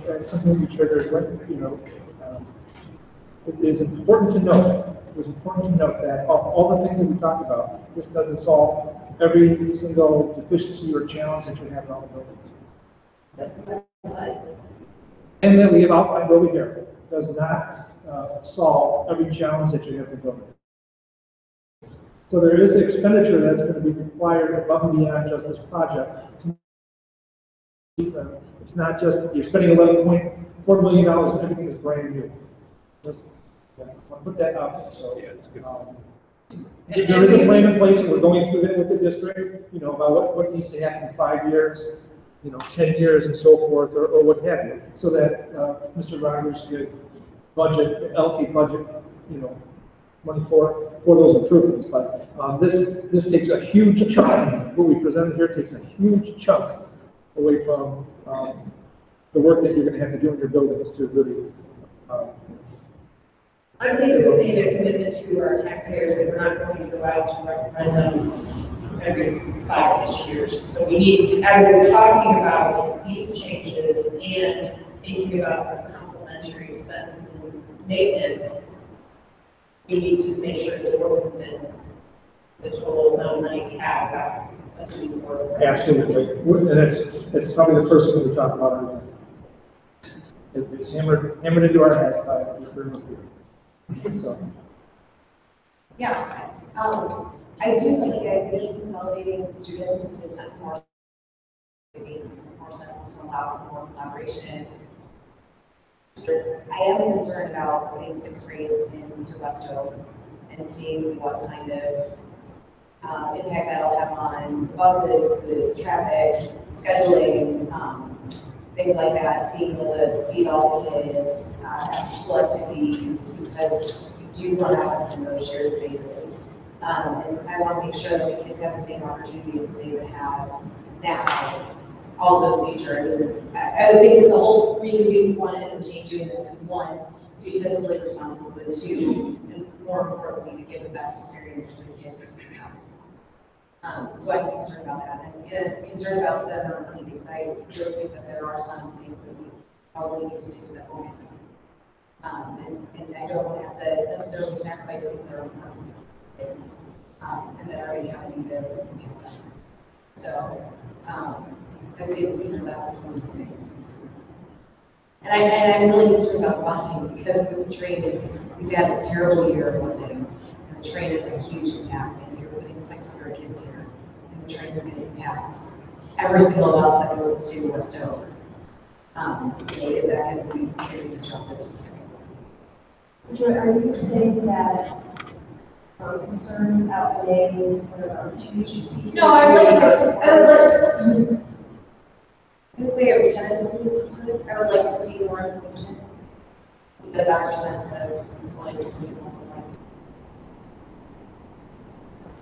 And something you triggered, it is important to note, that of all the things that we talked about, this doesn't solve every single deficiency or challenge that you have around the building. And that we have outlined over here does not solve every challenge that you have in the building. So there is expenditure that's going to be required above and beyond just this project. It's not just, you're spending $11.4 million and everything is brand new. Just put that out. So, yeah, it's good. There is a plan in place, and we're going through that with the district, about what needs to happen in 5 years, 10 years and so forth, or what have you, so that Mr. Rogers could allocate budget, money for those improvements. But this takes a huge chunk. What we presented here takes a huge chunk away from the work that you're going to have to do in your buildings to really. I think it will be a commitment to our taxpayers that we're not going to go out to referendum every 5-6 years. So we need, as we're talking about these changes and thinking about the complementary expenses and maintenance, we need to make sure that we're within the total amount of money we have about assuming we're. Absolutely. And that's probably the first thing we talk about on that. It's hammered into our heads by the first. So. Yeah, I do like you guys maybe consolidating the students into some more. It makes more sense to allow more collaboration. I am concerned about putting 6th grades into West Oak and seeing what kind of impact that'll have on the buses, the traffic, scheduling, things like that, being able to feed all the kids, after school activities, because you do run out in those shared spaces. And I want to make sure that the kids have the same opportunities that they would have now, also in the future. I would think that the whole reason we wanted to change doing this is 1, to be fiscally responsible, but 2, and more importantly, to give the best experience to the kids in the house. So I'm concerned about that, and concerned about the amount of money, because I really think that there are some things that we probably need to do that won't get done. And I don't want to have to necessarily sacrifice things that are important for kids, and that are already happening to get done. So I would say that that's a point that makes sense. And I'm really concerned about busing, because with the train, we've had a terrible year of busing, and the train is a huge impact. 600 kids here, and the train is going to impact every single bus that goes to West Oak. Is that going to be very disruptive to the city? Joy, are you saying that our concerns outweigh whatever opportunities you see? No, I would say I would tentatively support. I would like to see more information, get a better sense of what it's going to look like.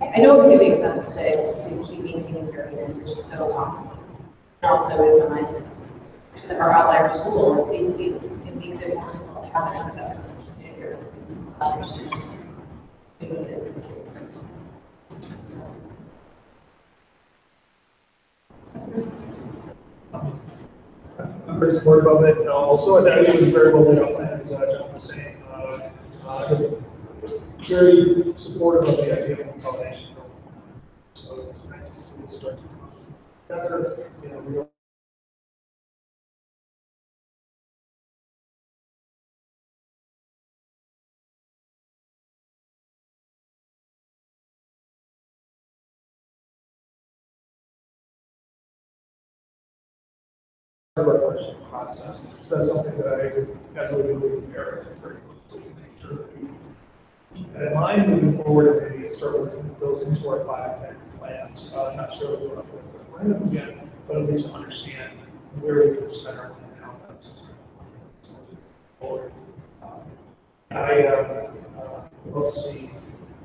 I know it makes sense to keep maintaining Fairhaven, which is so awesome. And also is kind of our outlier school, it makes it more difficult to have it with us in your collaboration. I'm very supportive of it. Also, I think it was very well laid out plan, as John was saying. Very supportive of the idea of consolidation. So it's nice to see this start together. You know, we don't. Preparation process. So that's something that I, as we move very closely, make sure that we keep that in mind moving forward, and maybe start working those into our 5 and 10 plans. Not sure we're up to random again, but at least understand where we can spend our money and how that's forward. I hope to see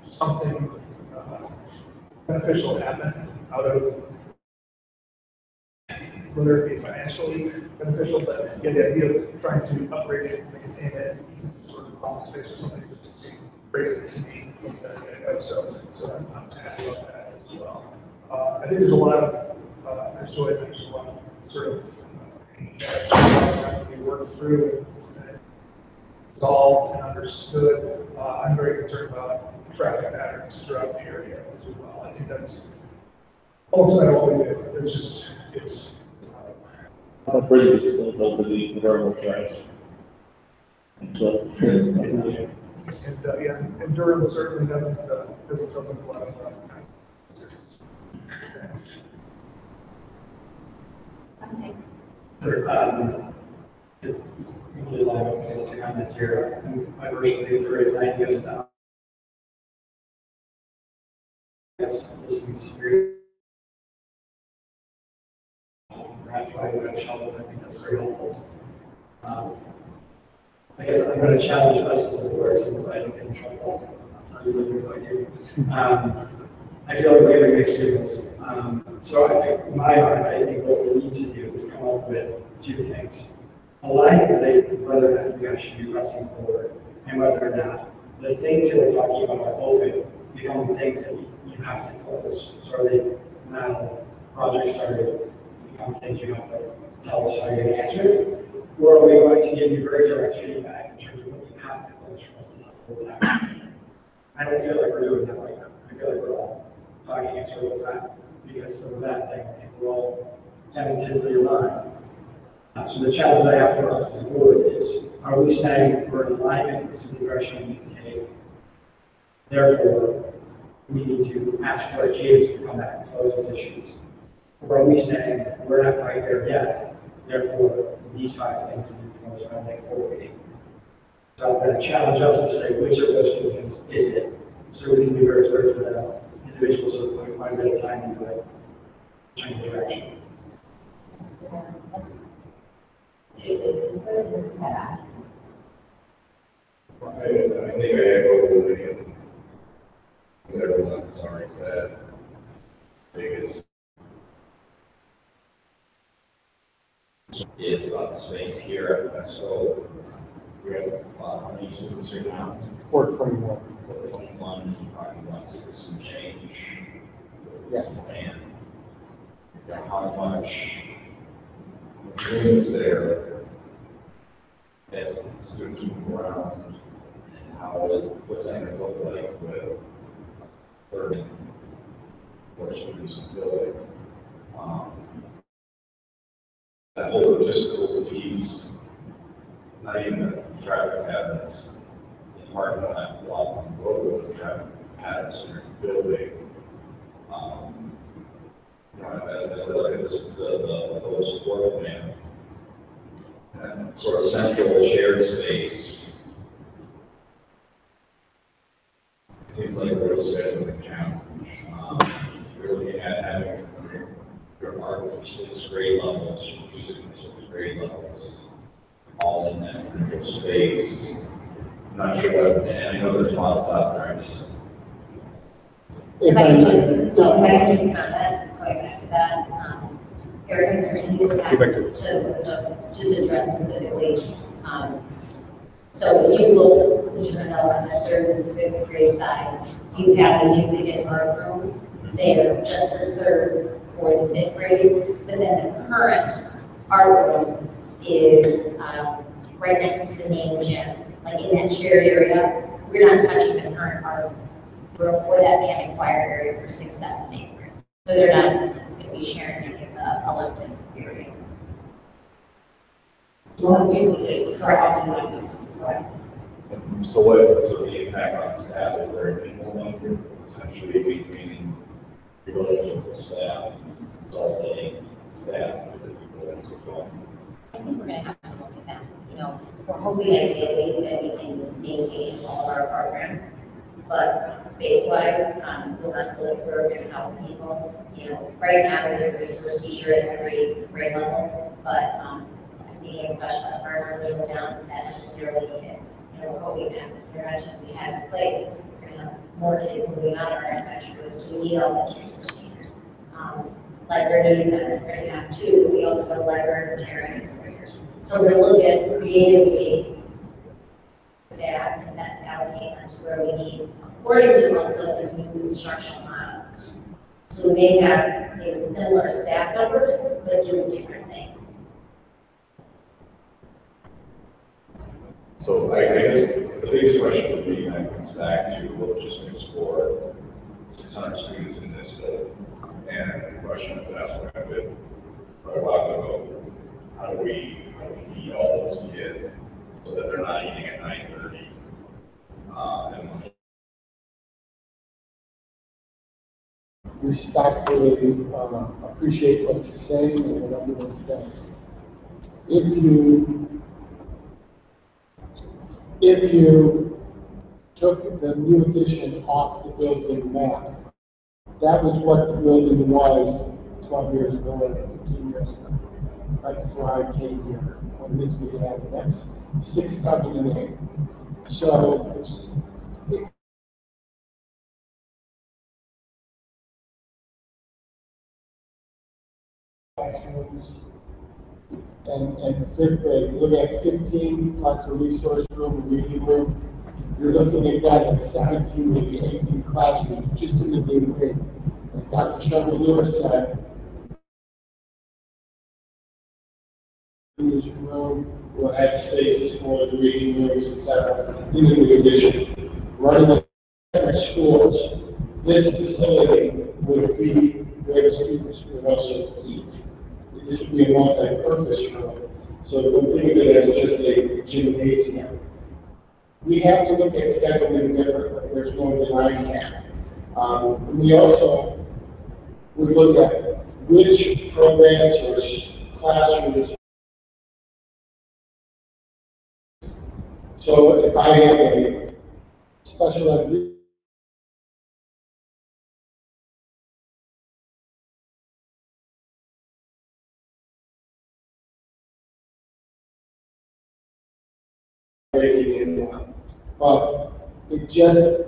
something beneficial happen out of, whether it be financially beneficial, but yeah, the idea of trying to upgrade it, maintain it, sort of office space or something that's crazy to me. So I'm happy about that as well. I think there's a lot of, as Joy mentioned, a lot of sort of have to be worked through and resolved and understood. I'm very concerned about traffic patterns throughout the area as well. I think that's ultimately what we do. It's just, it's, How pretty it's built over the railroad tracks. So, and yeah, and Durham certainly doesn't come with a lot of decisions. Sure. Really like Mr. comments here. I personally think it's a great plan because yes, listening to some great. Perhaps why we have shoveled, I think that's very helpful. I guess I'm going to challenge us as a board so I don't get in trouble. I'll tell you what you're going to do. I feel like we're giving mixed signals. So in my mind, I think what we need to do is come up with 2 things. Align whether or not you guys should be pressing forward and whether or not the things that we're talking about are open become things that you have to close. So are they now projects started become things you have to tell us how you're going to answer it? Or are we going to give you very direct feedback in terms of what you have to close for us to tell what's happening? I don't feel like we're doing that right now. I feel like we're all talking in circles that because of that thing. I think we're all tentatively aligned. So the challenge I have for us as a board is, are we saying we're in alignment, this is the direction we need to take? Therefore, we need to ask for a cadence to come back to close these issues. Or are we saying we're not quite there yet, therefore these 5 things will be closed by the next board meeting? So I'm going to challenge us to say which of those 2 things is it, so we can be very clear for the individuals who are putting quite a bit of time into it, change direction. I think I echo what everyone has already said. Biggest is about the space here. So we have how many students are now? 421. 421, you probably want to see some change. Yes. And how much room is there as students move around, and what's that going to look like with urban or students in the building? That whole logistical piece, not even the traffic patterns, it's hard to not walk on the road with traffic patterns in your building. As I look at this, the whole floor plan, and sort of central shared space, it seems like a real scheduling challenge. Really having your art for 6th grade levels, your music for 6th grade levels, all in that central space. I'm not sure what, and I know there's models out there, I'm just. If I can just comment, going back to that, Eric, is there anything that Go back to- just to address specifically? So if you look, Mr. Mandel, on the third and fifth grade side, you have the music and art room there just for third, fourth, and fifth grade. But then the current art room is right next to the main gym, like in that shared area. We're not touching the current art room or that band and choir area for 6th, 7th, and 8th grade. So they're not going to be sharing any of the elective areas. One duplicate for housing electives, correct? So what's the impact on staff? Is there anyone essentially maintaining relationship with staff, consulting staff? I think we're gonna have to look at that. You know, we're hoping ideally that we can maintain all of our programs, but space-wise, we'll have to look at where we're gonna house people. You know, right now, we have a resource teacher at every grade level, but, being a special ed partner, we go down, is that necessarily needed? You know, we're hoping that the intervention we have in place, we're gonna have more kids moving on in our intervention groups, so we need all those resource teachers. Library centers, we're gonna have 2, but we also have a librarian in 4 years. So we're gonna look at creatively staff and best allocate them to where we need, according to also the new instructional model. So we may have maybe similar staff numbers, but doing different things. So I guess the biggest question for me then comes back to logistics for 600 students in this building. And the question was asked quite a bit a while ago, how do we feed all those kids so that they're not eating at 9:30? Respectfully appreciate what you're saying and what everyone's saying. If you took the new addition off the building map, that was what the building was 12 years ago or 15 years ago, right before I came here, when this was added. That's 6, 7, and 8. So classrooms and the 5th grade, you look at 15 plus a resource room, a reading room, you're looking at that at 17, maybe 18 classrooms just in the new grade. As Dr. Chevalier said, room will have spaces for the reading rooms, etc. in the new addition. Running at schools, this facility would be where the students would also eat. This would be a multi-purpose room. So don't think of it as just a gymnasium. We have to look at scheduling differently. There's no denying that. We also would look at which programs or classrooms. So if I have a special ed but it just,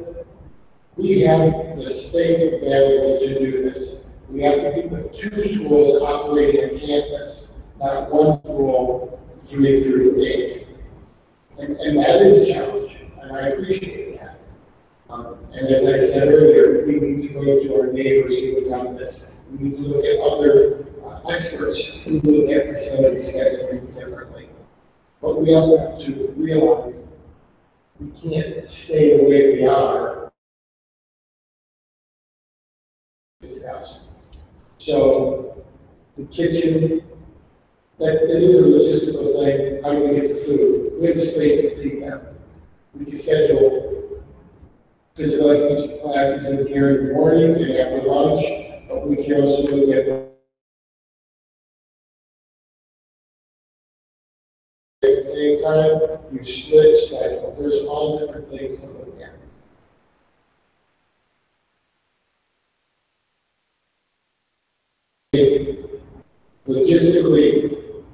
we have the space available to do this. We have to keep the 2 schools operating on campus, not 1 school 3 through 8. And that is a challenge, and I appreciate that. And as I said earlier, we need to go to our neighbors who have done this. We need to look at other experts who look at facility scheduling differently. But we also have to realize we can't stay the way we are. So the kitchen, that is a logistical thing. How do we get the food? We have the space to feed them. We can schedule physical education classes in here in the morning and after lunch, but we can also look at the same time, you split schedule. There's all different things to look at. Logistically,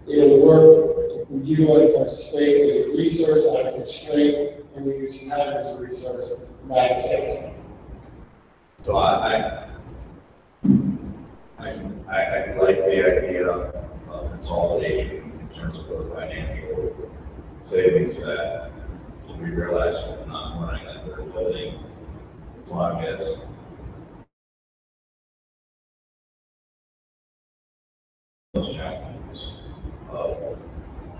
it'll work if we utilize our space as a resource, not a constraint, and we use time as a resource, not a fixed. So I like the idea of consolidation in terms of the financial savings that we realize from not running that third building, as long as those challenges of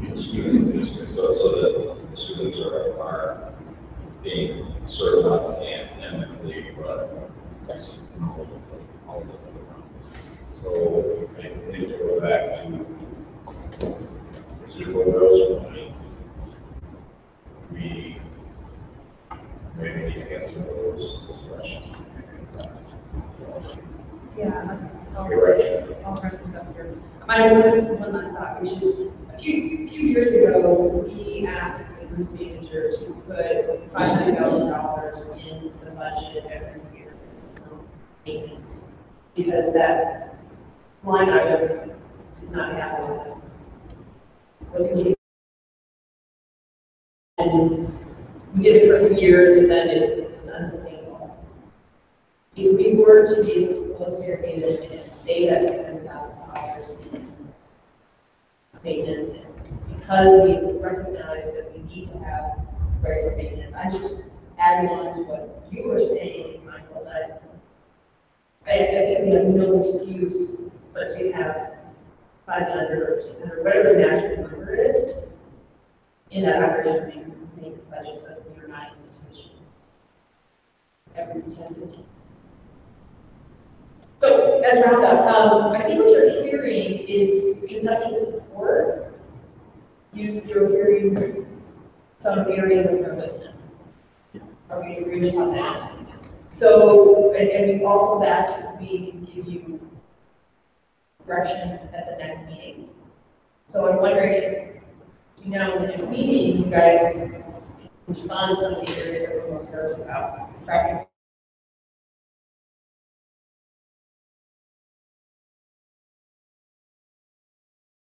the student district, so that the students are being served not academically, but yes, all of the so I think to go back to Mr. Boyle's point, we maybe need to get some of those questions. Yeah. Direction. I'll wrap this up here. I have one last thought, which is a few years ago, we asked business managers to put $500,000 in the budget every year for maintenance, because that line item did not happen. And we did it for a few years, and then it was unsustainable. If we were to be able to post irrigate and stay at $100,000 in maintenance, because we recognize that we need to have regular maintenance, I just adding on to what you were saying, Michael, that I think we have no excuse but to have 500 or 600, whatever the natural number is, in that operational maintenance budget, so that we're not in this position every 10 to 10. So, as wrap up, I think what you're hearing is conceptual support. You're hearing some areas of nervousness. Are we agreement on that? So, and we've also asked if we can give you direction at the next meeting. So I'm wondering if, in the next meeting, you guys respond to some of the areas that we're most nervous about. Tracking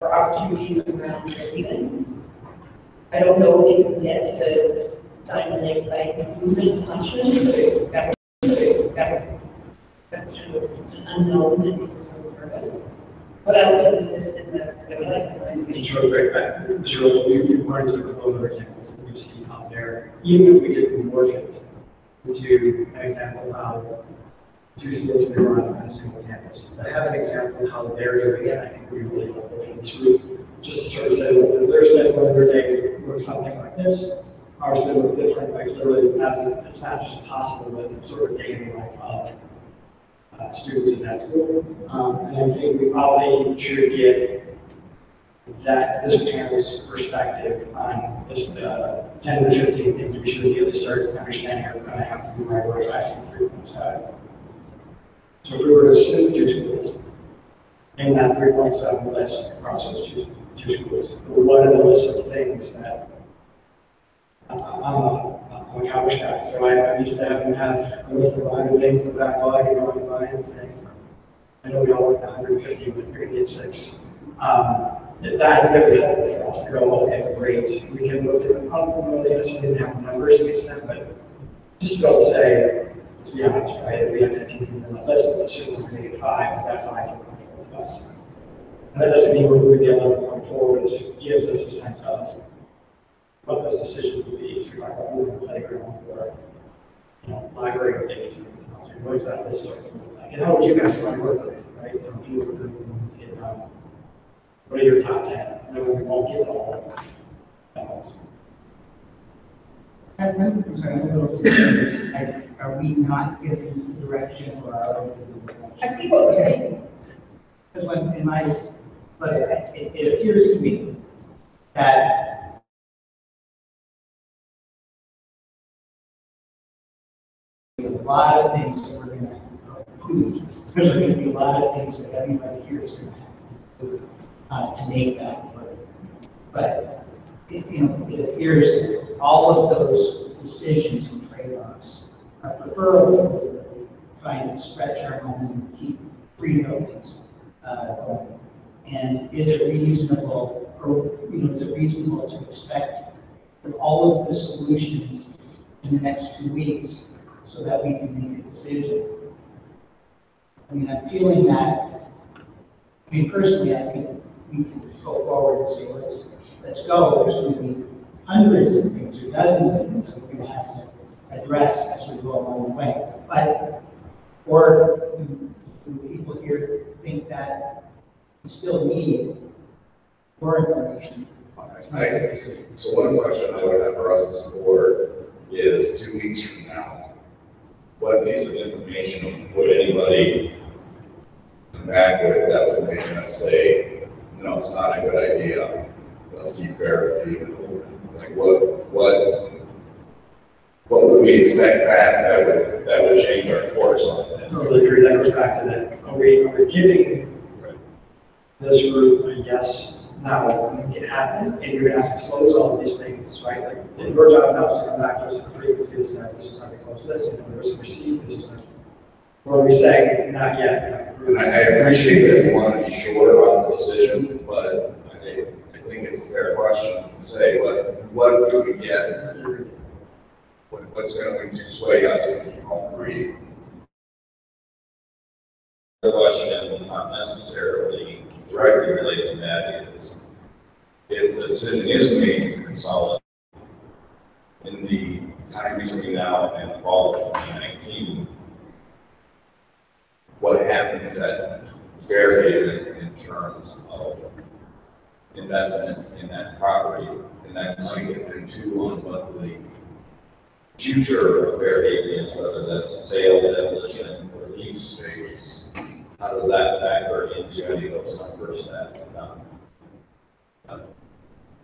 for opportunities around even. I don't know if you can get to the Diamond Lake site improvement assumption, but that's kind of an unknown that makes us so nervous. What else do we miss in the? Sure, we wanted to propose other examples that we've seen out there. Even if we didn't work it, would you an example of how two schools may run on a single campus? I have an example of how they're doing it. I think we really helpful for this group, just to sort of say, well, there's been one day work something like this. Ours may look different, like literally, it's not just possible, but it's sort of day in the life of students in that school. And I think we probably should get this panel's perspective on this 10 to 15 things we should be able to start understanding are going to have to be prioritized in 3.7. So if we were to assume two schools, in that 3.7 list across those two schools, what are the lists of things that I'm a couch guy, so I used to have a list of 100 things in the backlog and going by and saying, I know we all work 150, but you're gonna get 6. That could be helpful for us to go, okay, great, we can look at them. I don't know, they necessarily didn't have numbers against them, but just to go and say, let's be honest, right? We have 15 things on the list, let's assume we're gonna get 5, is that 5 to us? And that doesn't mean we're going to be 11.4, it just gives us a sense of what those decisions would be. So we talk about moving the playground or, library updates and everything else. What is that list like? And how would you guys want to work those, right? Some people are going to get done. What are your top 10? And then we won't get to all of them. Are we not giving direction or are we giving direction? I think what we're saying. Because but it appears to me that a lot of things that we're going to include. There's going to be a lot of things that everybody here is going to have to do to make that work. But it appears that all of those decisions and trade-offs are preferable to trying to stretch our money and keep 3 buildings going. And is it reasonable, to expect that all of the solutions in the next 2 weeks so that we can make a decision? I mean, I'm feeling that I mean, personally, I think we can go forward and say, let's go. There's going to be hundreds of things or dozens of things that we're going to have to address as we go along the way. But, or do people here think that we still need more information? So one question I would have for us as a board is 2 weeks from now, what piece of information would anybody come back with that would make us say, no, it's not a good idea, let's keep Fairhaven open? Like what would we expect back that would change our course on this? Totally agree, that goes back to that, are we giving this group a yes now, make it happen, and you're gonna have to close all of these things, right? Like, and your job now is to come back to us and frequency that says, this is how we close this, and there's a receipt, this is how. Or we say, not yet. And I appreciate that you want to be sure on the decision, but I think it's a fair question to say, what do we get? What's going to sway us to keep all three? The question, not necessarily directly related to that, is if the decision is made to consolidate in the time between now and the fall of 2019, what happens at Fairhaven in terms of investment in that property, and that money get into on what the future of Fairhaven is, whether that's sale, demolition, or lease space. How does that factor into any of those numbers that?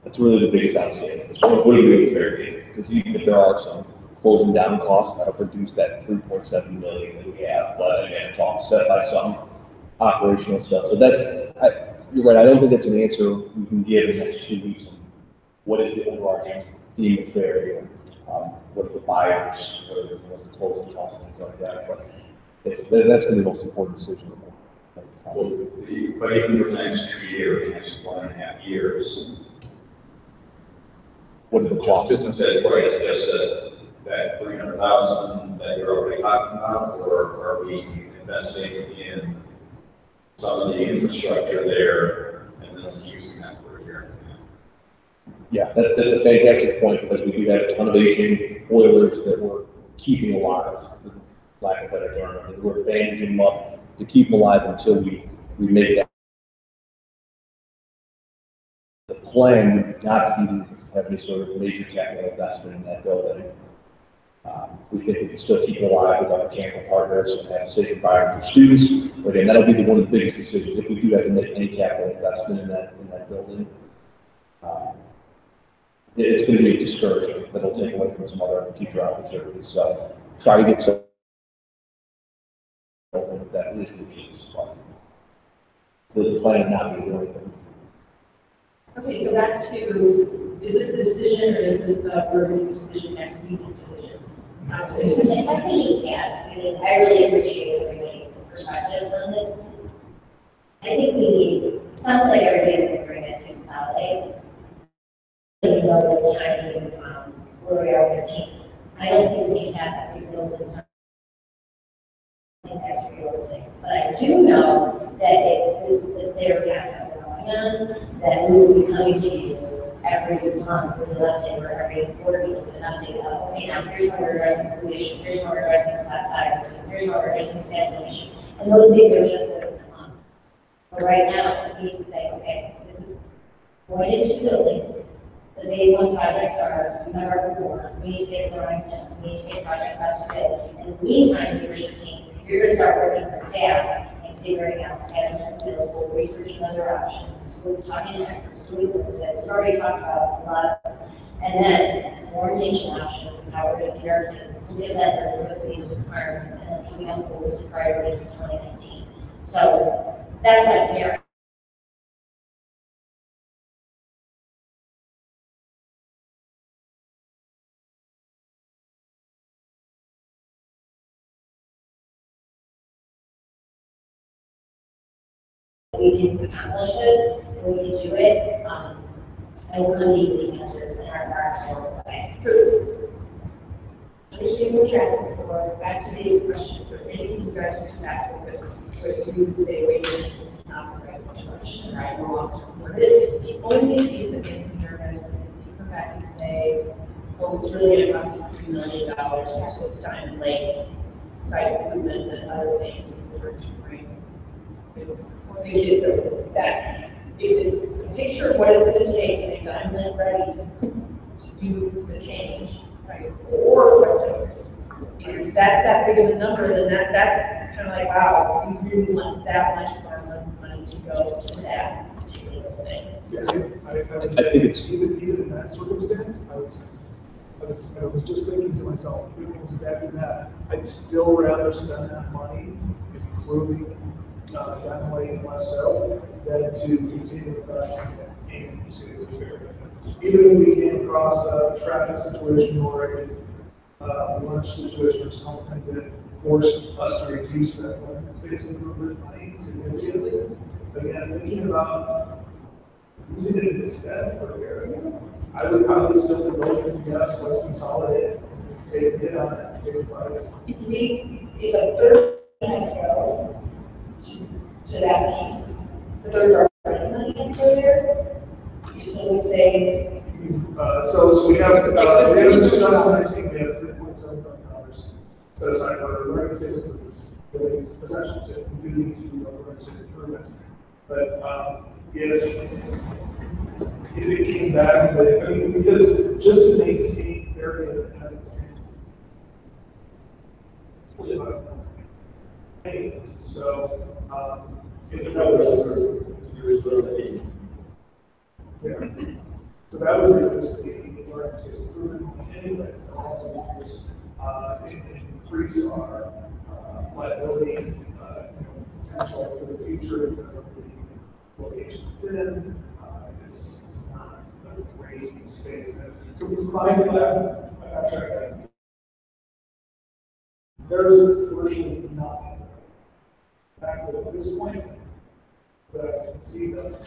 That's really the biggest outstanding. What do you do with Fairhaven? Because even if there are some closing down costs, that'll produce that 3.7 million that we have. But again, it's offset by some operational stuff. So you're right. I don't think it's an answer we can give in the next 2 weeks. What is the overarching theme of Fairhaven? What are the buyers? What's the closing costs, things like that. But that's going to be the most important decision. But even for the next 2 years, next 1.5 years, what are the costs? Business said, right, it's just that 300,000 that you're already talking about, or are we investing in some of the infrastructure there and then using that for a year? Yeah, that's a fantastic point, because we do have a ton of aging boilers that we're keeping alive, for lack of a better term. I mean, we're bandaging them up to keep them alive until we make that. The plan would not be to have any sort of major capital investment in that building. We think we can still keep it alive with our mechanical partners and have a safe environment for students. But again, that'll be one of the biggest decisions if we do have to make any capital investment in that building. It's going to be discouraging. That'll take away from some other future opportunities. So try to get some. That is the case. But the plan not be doing anything. Okay, so back to, is this a decision or is this a urban decision, next week decision? If I can just add, I mean, I really appreciate everybody's perspective on this. I think we need, it sounds like everybody's in agreement to consolidate. You know, it's time to, where we are with the team. I don't think we can have every single concern. I think that's realistic. But I do know that if this is the clear path that we're going on, that we will be coming to you every month with an update, or every quarter with an update of, okay, now here's how we're addressing food issue, here's how we're addressing class sizes, here's how we're addressing staffing issue. And those things are just going to come up. But right now, we need to say, okay, this is going into buildings. The phase 1 projects are, we have our report, we need to get drawings done, we need to get projects out to bid. In the meantime, leadership team, you're going to start working with staff and figuring out scheduling at the middle school, researching other options, talking to experts, doing what we said. We've already talked about a lot of this. And then some more engaging options, how we're going to feed our kids, and to get that with these requirements, and then coming up with holistic priorities for 2019. So that's what I'm hearing. We can accomplish this, and we can do it, and we'll come to you with the answers in our actual way. So, understanding what you're asking for, back to Dave's questions, or anything you guys would come back with, but you would say, wait a minute, this is not the right one. direction, or I want to support it. The only piece that makes me nervous is if you come back and say, oh, it's really gonna cost us $3 million to Diamond Lake, site improvements and other things in order to bring things into that. If the picture of what it's gonna take to make Diamond Lake ready to do the change, right? Or question, if that's that big of a number, then that's kind of like, wow, we really want that much of our money to go to that particular thing. Yeah, I would I say, think it's- even in that circumstance, I was just thinking to myself, if it was exactly that, I'd still rather spend that money improving Diamond Lake and Westo than to continue investing into Fairhaven. Even if we came across a traffic situation or a lunch situation or something that forced us to reduce that limit space improvement money significantly, again, thinking about using it instead for Fairhaven, I would probably still be voting yes, let's consolidate, take a hit on it, take a bite. If a third had to go to that piece, the third party money can go there, you still would say. So we have, It's like we have in $3 2019, we have $3.7 million set aside for organization for this essential to we do need to do organization improvements. But, if it came back, I mean, because just to maintain Fairhaven as it stands. So, if that was, yeah. So that would reduce the organization improvement anyways, and also reduce, increase our, liability, potential for the future because of the location it's in. It's not a great space. So we find that, there's virtually nothing. Back at this point, that I can see that.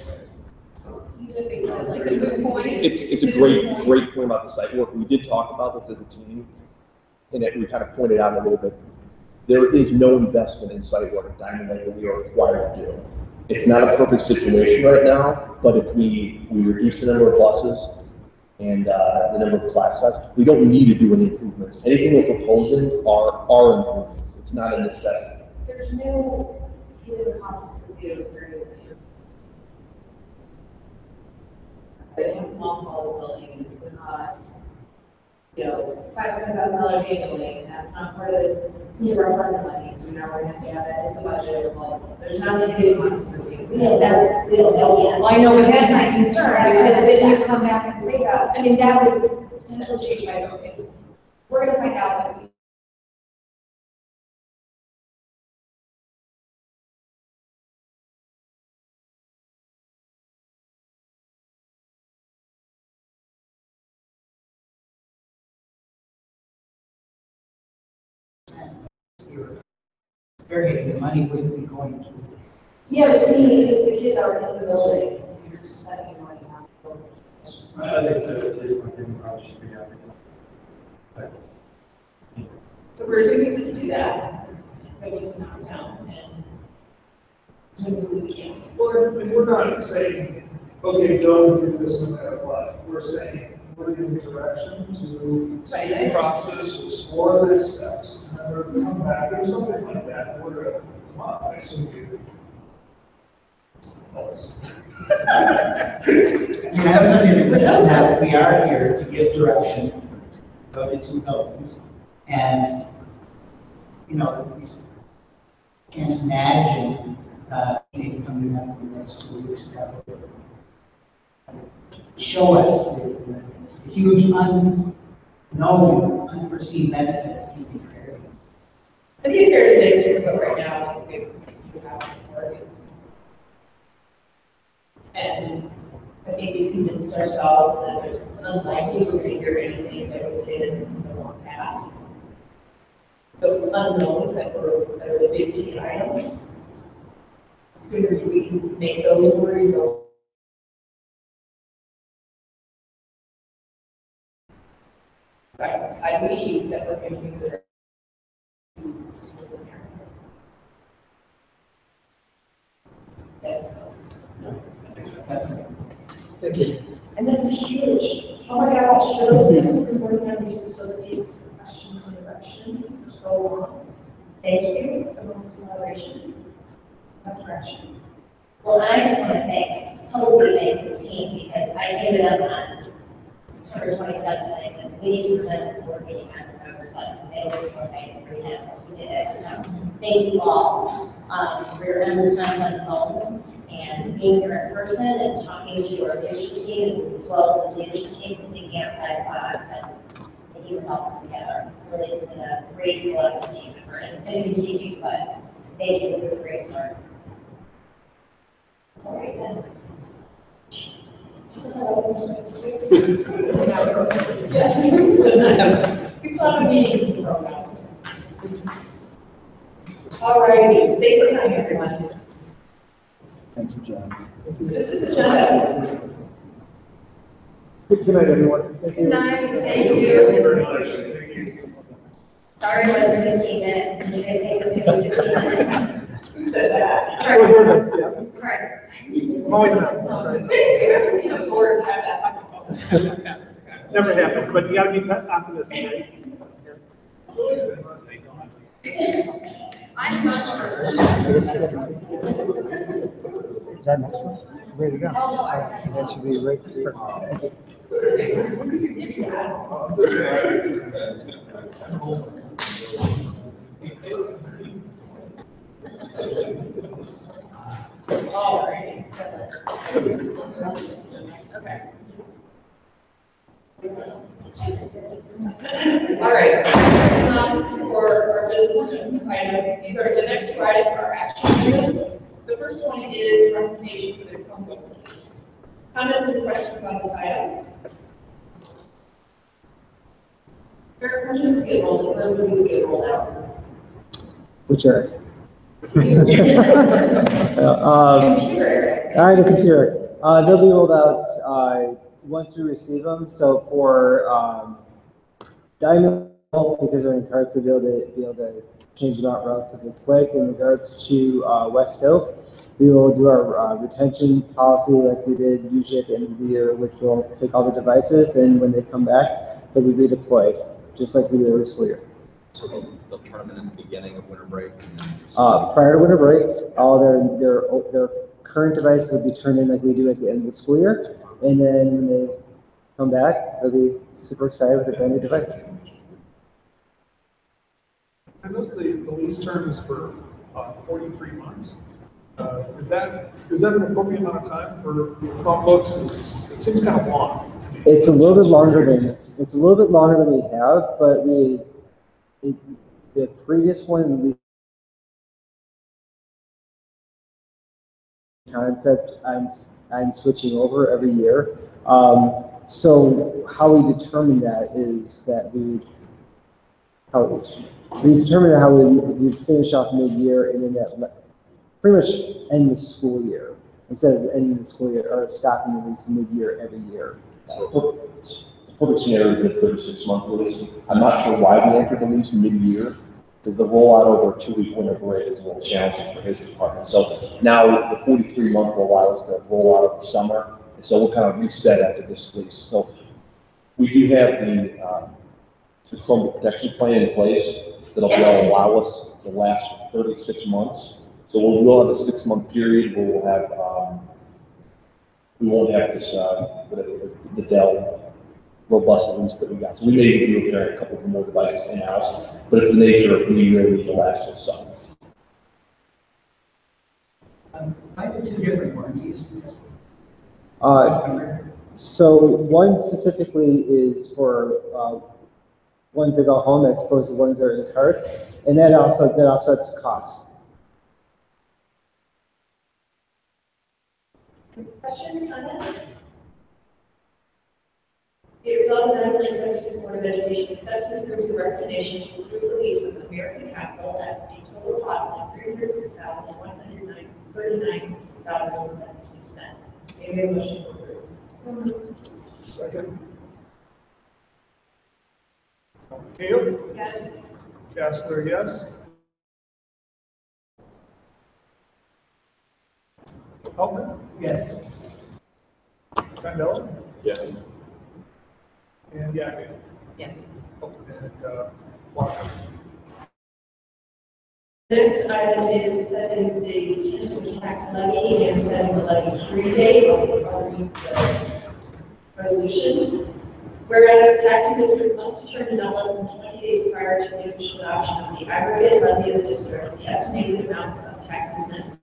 So even if it's not like. It's a good point. It's a great point about the site work. We did talk about this as a team, and we kind of pointed out a little bit. There is no investment in site work at Diamond Lake that we are required to do. It's not a perfect situation right now, but if we reduce the number of buses and the number of class size, we don't need to do any improvements. Anything we're proposing are improvements. It's not a necessity. There's no hidden costs associated with Fairhaven. They have small falls building, and it's gonna cost, $500,000 annually, and that's not part of this, our partner money, so now we're gonna have to have that in the budget, well, there's not any hidden costs associated with it. We don't know yet. Well, I know, but that's my concern, because if you come back and say that, I mean, that would potentially change my vote. If we're gonna find out that we Fairhaven, the money wouldn't be going to. yeah, but to me, if the kids are in the building, you're just spending money on the building. I think it's one thing probably should be out. But So we're assuming we can do that, but we can knock it down and do what we can. Well, if we're not saying, okay, don't do this no matter what, we're saying, we're giving direction to the process, to explore the steps, and then we're gonna come back, or something like that, and we're gonna, come on, I assume you. You have to admit that we are here to give direction of the two buildings. And, we can't imagine, anything coming up in the next 2 weeks that would show us the huge unknown, unforeseen benefit of keeping Fairhaven. I think it's fair to say, but right now, we have support. And I think we've convinced ourselves that it's unlikely we're going to hear anything that would say that this is the wrong path. Those unknowns that are the big T items, sooner we can make those worries go. I believe that we're making the scenario. Yes. Thank you. And this is huge. Oh my gosh, for those people who've been working on these facilities, questions and directions for so long. Thank you. It's a wonderful celebration. Of direction. Well, I just want to publicly thank this team because I came to them on September 27th and I said, we need to present the board meeting on November 7th. They was okay, 3 minutes, we did it. So thank you all for your endless time on the phone and being here in person and talking to our leadership team as well as the leadership team from thinking outside the box and making this all come together. Really, it's been a great collective team effort and it's going to continue, but thank you. This is a great start. All right, then. We still have a meeting tomorrow. All righty, thanks for coming, everyone. Thank you, John. This is agenda. Good night, everyone. Good night, thank you. Thank you very much. Thank you. Sorry it wasn't 15 minutes. Did you guys think it was going to be 15 minutes? Who said that? Correct. Always not. Have you ever seen a board have that? Never happened, but you gotta be optimistic. I'm not sure. Is that next one? Ready to go? That should be right for. All right. Okay. All right. For our business item, these are the next 2 items are action items. The first one is recommendation for the Chromebooks lease. Comments and questions on this item? Where do these get rolled? Where do these get rolled out? Which are? The computer. They'll be rolled out once we receive them. So for Diamond, because they're in cards, to be able to change them out relatively quick. In regards to West Hill, we will do our retention policy like we did usually at the end of the year, which will take all the devices, and when they come back, they'll be redeployed, just like we did every school year. So they'll turn them in at the beginning of winter break? Prior to winter break, all their current devices will be turned in like we do at the end of the school year, and then when they come back, they'll be super excited with their brand new device. I noticed the lease term is for 43 months. Is that an appropriate amount of time for Chromebooks? It seems kind of long. It's a little bit longer than we have, but the previous one, the concept, I'm switching over every year. So how we determine that is that we determine how we finish off mid-year and then that pretty much end the school year instead of ending the school year or stopping at least mid-year every year. Perfect scenario would be a 36-month lease. I'm not sure why we entered the lease mid-year, because the rollout over a 2-week winter break is a little challenging for his department. So now the 43-month will allow us to roll out over summer, and so we'll kind of reset after this lease. So we do have the Chromebook protection plan in place that'll allow us to last 36 months. So we'll have a 6-month period where we'll have we won't have this the Dell robust lease that we got. So we may be looking at a couple of more devices in-house, but it's the nature of we really need to last till summer. I have 2 different warranties. So one specifically is for ones that go home as opposed to ones that are in carts, and that offsets costs. Questions, comments? It was all done in the Texas Board of Education accepts and approves the recommendation to approve the lease of American Capital at a total cost of $306,139.76. May we have a motion to approve? So moved. Second. Caleb? Yes. Kastler, yes. Altman? Yes. Okay. Matt Miller, Yes. and yeah, Yes. and Walker. Next item is setting the tentative tax levy and setting the levy hearing date. I'll read the resolution. Whereas the taxing district must determine no less than 20 days prior to the official adoption of the aggregate levy of the district, the estimated amounts of taxes necessary.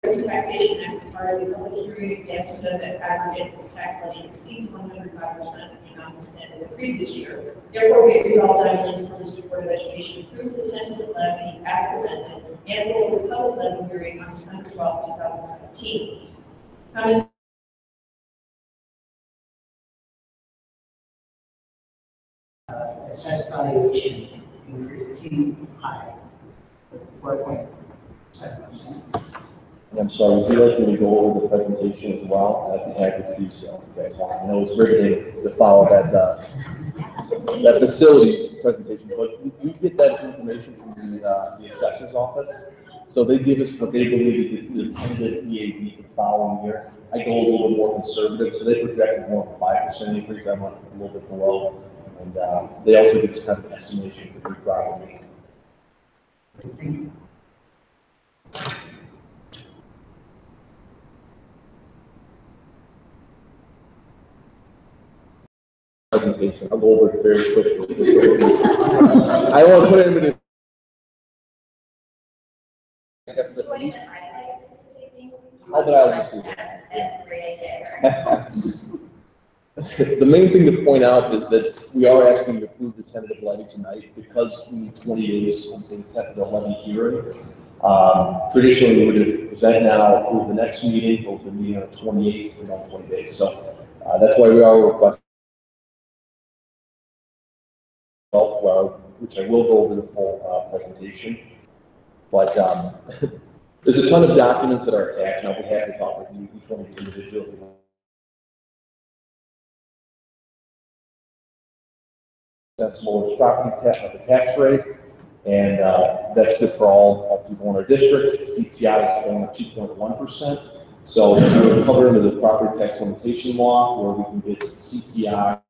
The Taxation Act requires a public hearing if the estimate of the aggregate tax levy exceeds 105% of the amount expended the previous year. Therefore, be it resolved, Diamond Lakes School District Board of Education approves the tentative levy as presented and will hold a public levy hearing on December 12, 2017. Comments? Assessed valuation increase seemed high, 4.7%. I'm sorry, would you like me to go over the presentation as well? I'd be happy to do so. if you guys want. I know it's riveting to follow that facility presentation, but you get that information from the assessor's office. So they give us what they believe is the tentative EAV for the following year. I go a little bit more conservative, so they projected more of a 5% increase. I went a little bit below. And they also give us kind of an estimation for the property. Presentation. I'll go over it very quickly. I don't want to put anybody. I guess the least. How about I just do that? That's a great idea. The main thing to point out is that we are asking you to approve the tentative levy tonight because we need 20 days until the levy hearing. Traditionally, we would present now, approve the next meeting, or the meeting on the 28th, in 20 days. So that's why we are requesting, which I will go over the full presentation. But there's a ton of documents that are attached, and I'll be happy to talk with you, each one of you individually. That's lowers property tax, the tax rate, and that's good for all people in our district. CPI is staying at 2.1%. So we're covered under the property tax limitation law, where we can get CPI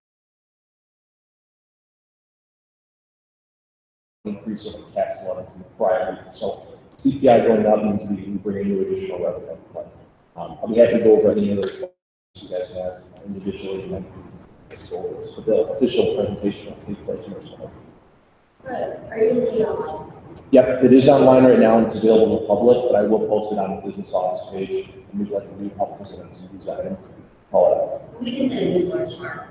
increase of the tax levy from the prior year. So CPI going up means we can bring in new additional revenue. But I'll be happy to go over any other questions you guys have individually. And then but the official presentation will take place next month. Are you looking online? Yep, it is online right now and it's available to the public, but I will post it on the business office page and we'd like to help present some use item. All that. We can send a newsletter tomorrow.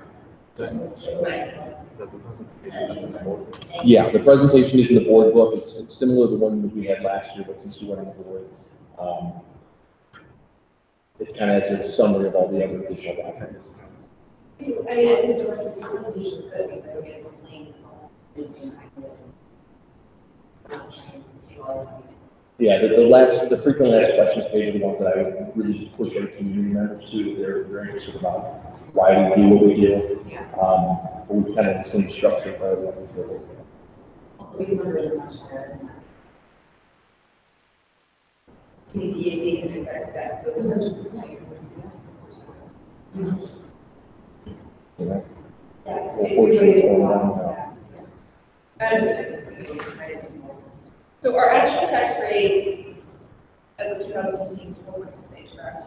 Yeah, the presentation is in the board book. It's similar to the one that we had last year, but since you went on the board, it kind of has a summary of all the other additional documents. I mean, I think the presentation is good because it explains Yeah, the frequently asked questions page are the ones that I would really push our community members to. They're interested about why we do what we do. Yeah. But we kind of the same structure for everyone. These are really much higher than that. Maybe is that, so it's Yeah. Unfortunately, it's going down now. So our actual tax rate as of 2016 is 4.68, correct?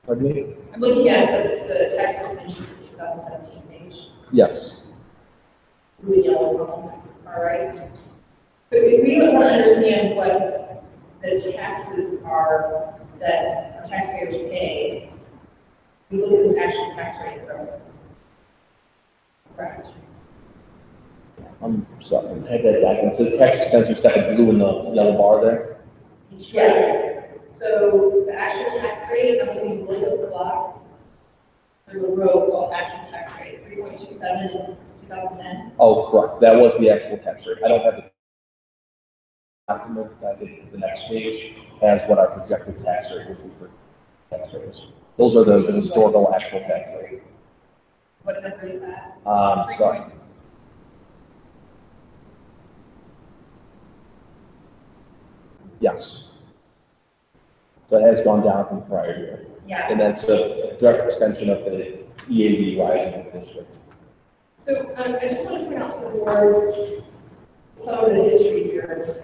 Pardon me? I'm looking at the tax extension for 2017 page. Yes. The yellow ones, all right. So if we don't want to understand what the taxes are that our taxpayers pay, we look at this actual tax rate growth. Correct. I'm sorry, I had that document. So the tax extension second blue in the yellow bar there. Yeah. So the actual tax rate, I'm going to look at the block. There's a row called actual tax rate, 3.27 in 2010. Oh, correct. That was the actual tax rate. I don't have the document. I think it's the next page has what our projected tax rate would be for tax rates. Those are the historical actual tax rate. What number is that? Sorry. Yes. So it has gone down from the prior year. Yeah. And that's a direct extension of the EAV rising in the district. So I just want to point out to the board some of the history here.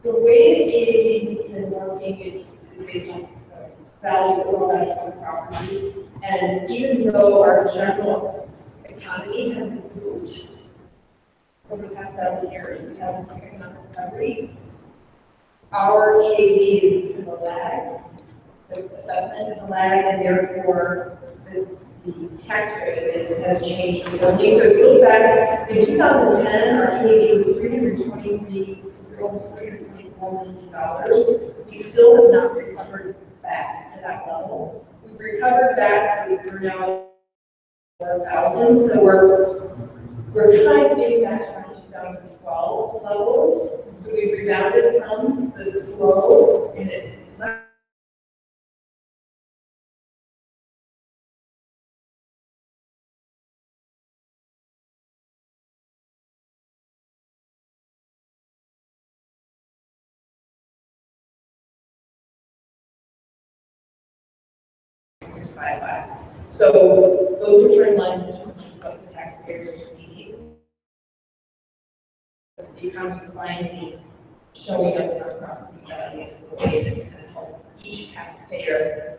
The way that EAV has been working is based on value or value of properties. And even though our general economy has improved over the past 7 years, we have economic recovery, our EAV is in a lag. The assessment is a lag, and therefore the tax rate has changed accordingly. So if you look back in 2010, our EAV was almost $324 million. We still have not recovered back to that level. We've recovered back, we're now at 4,000, so we're kind of getting back to around 2012 levels. So we've rebounded some, but it's slow, and it's not. So those are trend lines in terms of what the taxpayers are seeing. The economy is finally showing up in our property values in a way that's going to help each taxpayer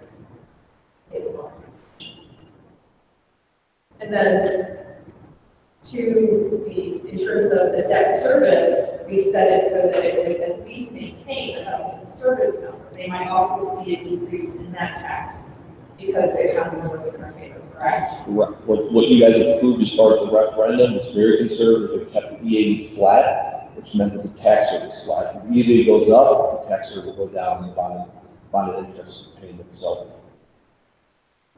is more. And then in terms of the debt service, we set it so that it would at least maintain a conservative number. They might also see a decrease in that tax because the economy is working in our favor, correct? What you guys approved as far as the referendum is very conservative. It kept the EAV flat, which meant that the tax rate was flat. If the EAV goes up, the tax rate will go down in bond interest payment. So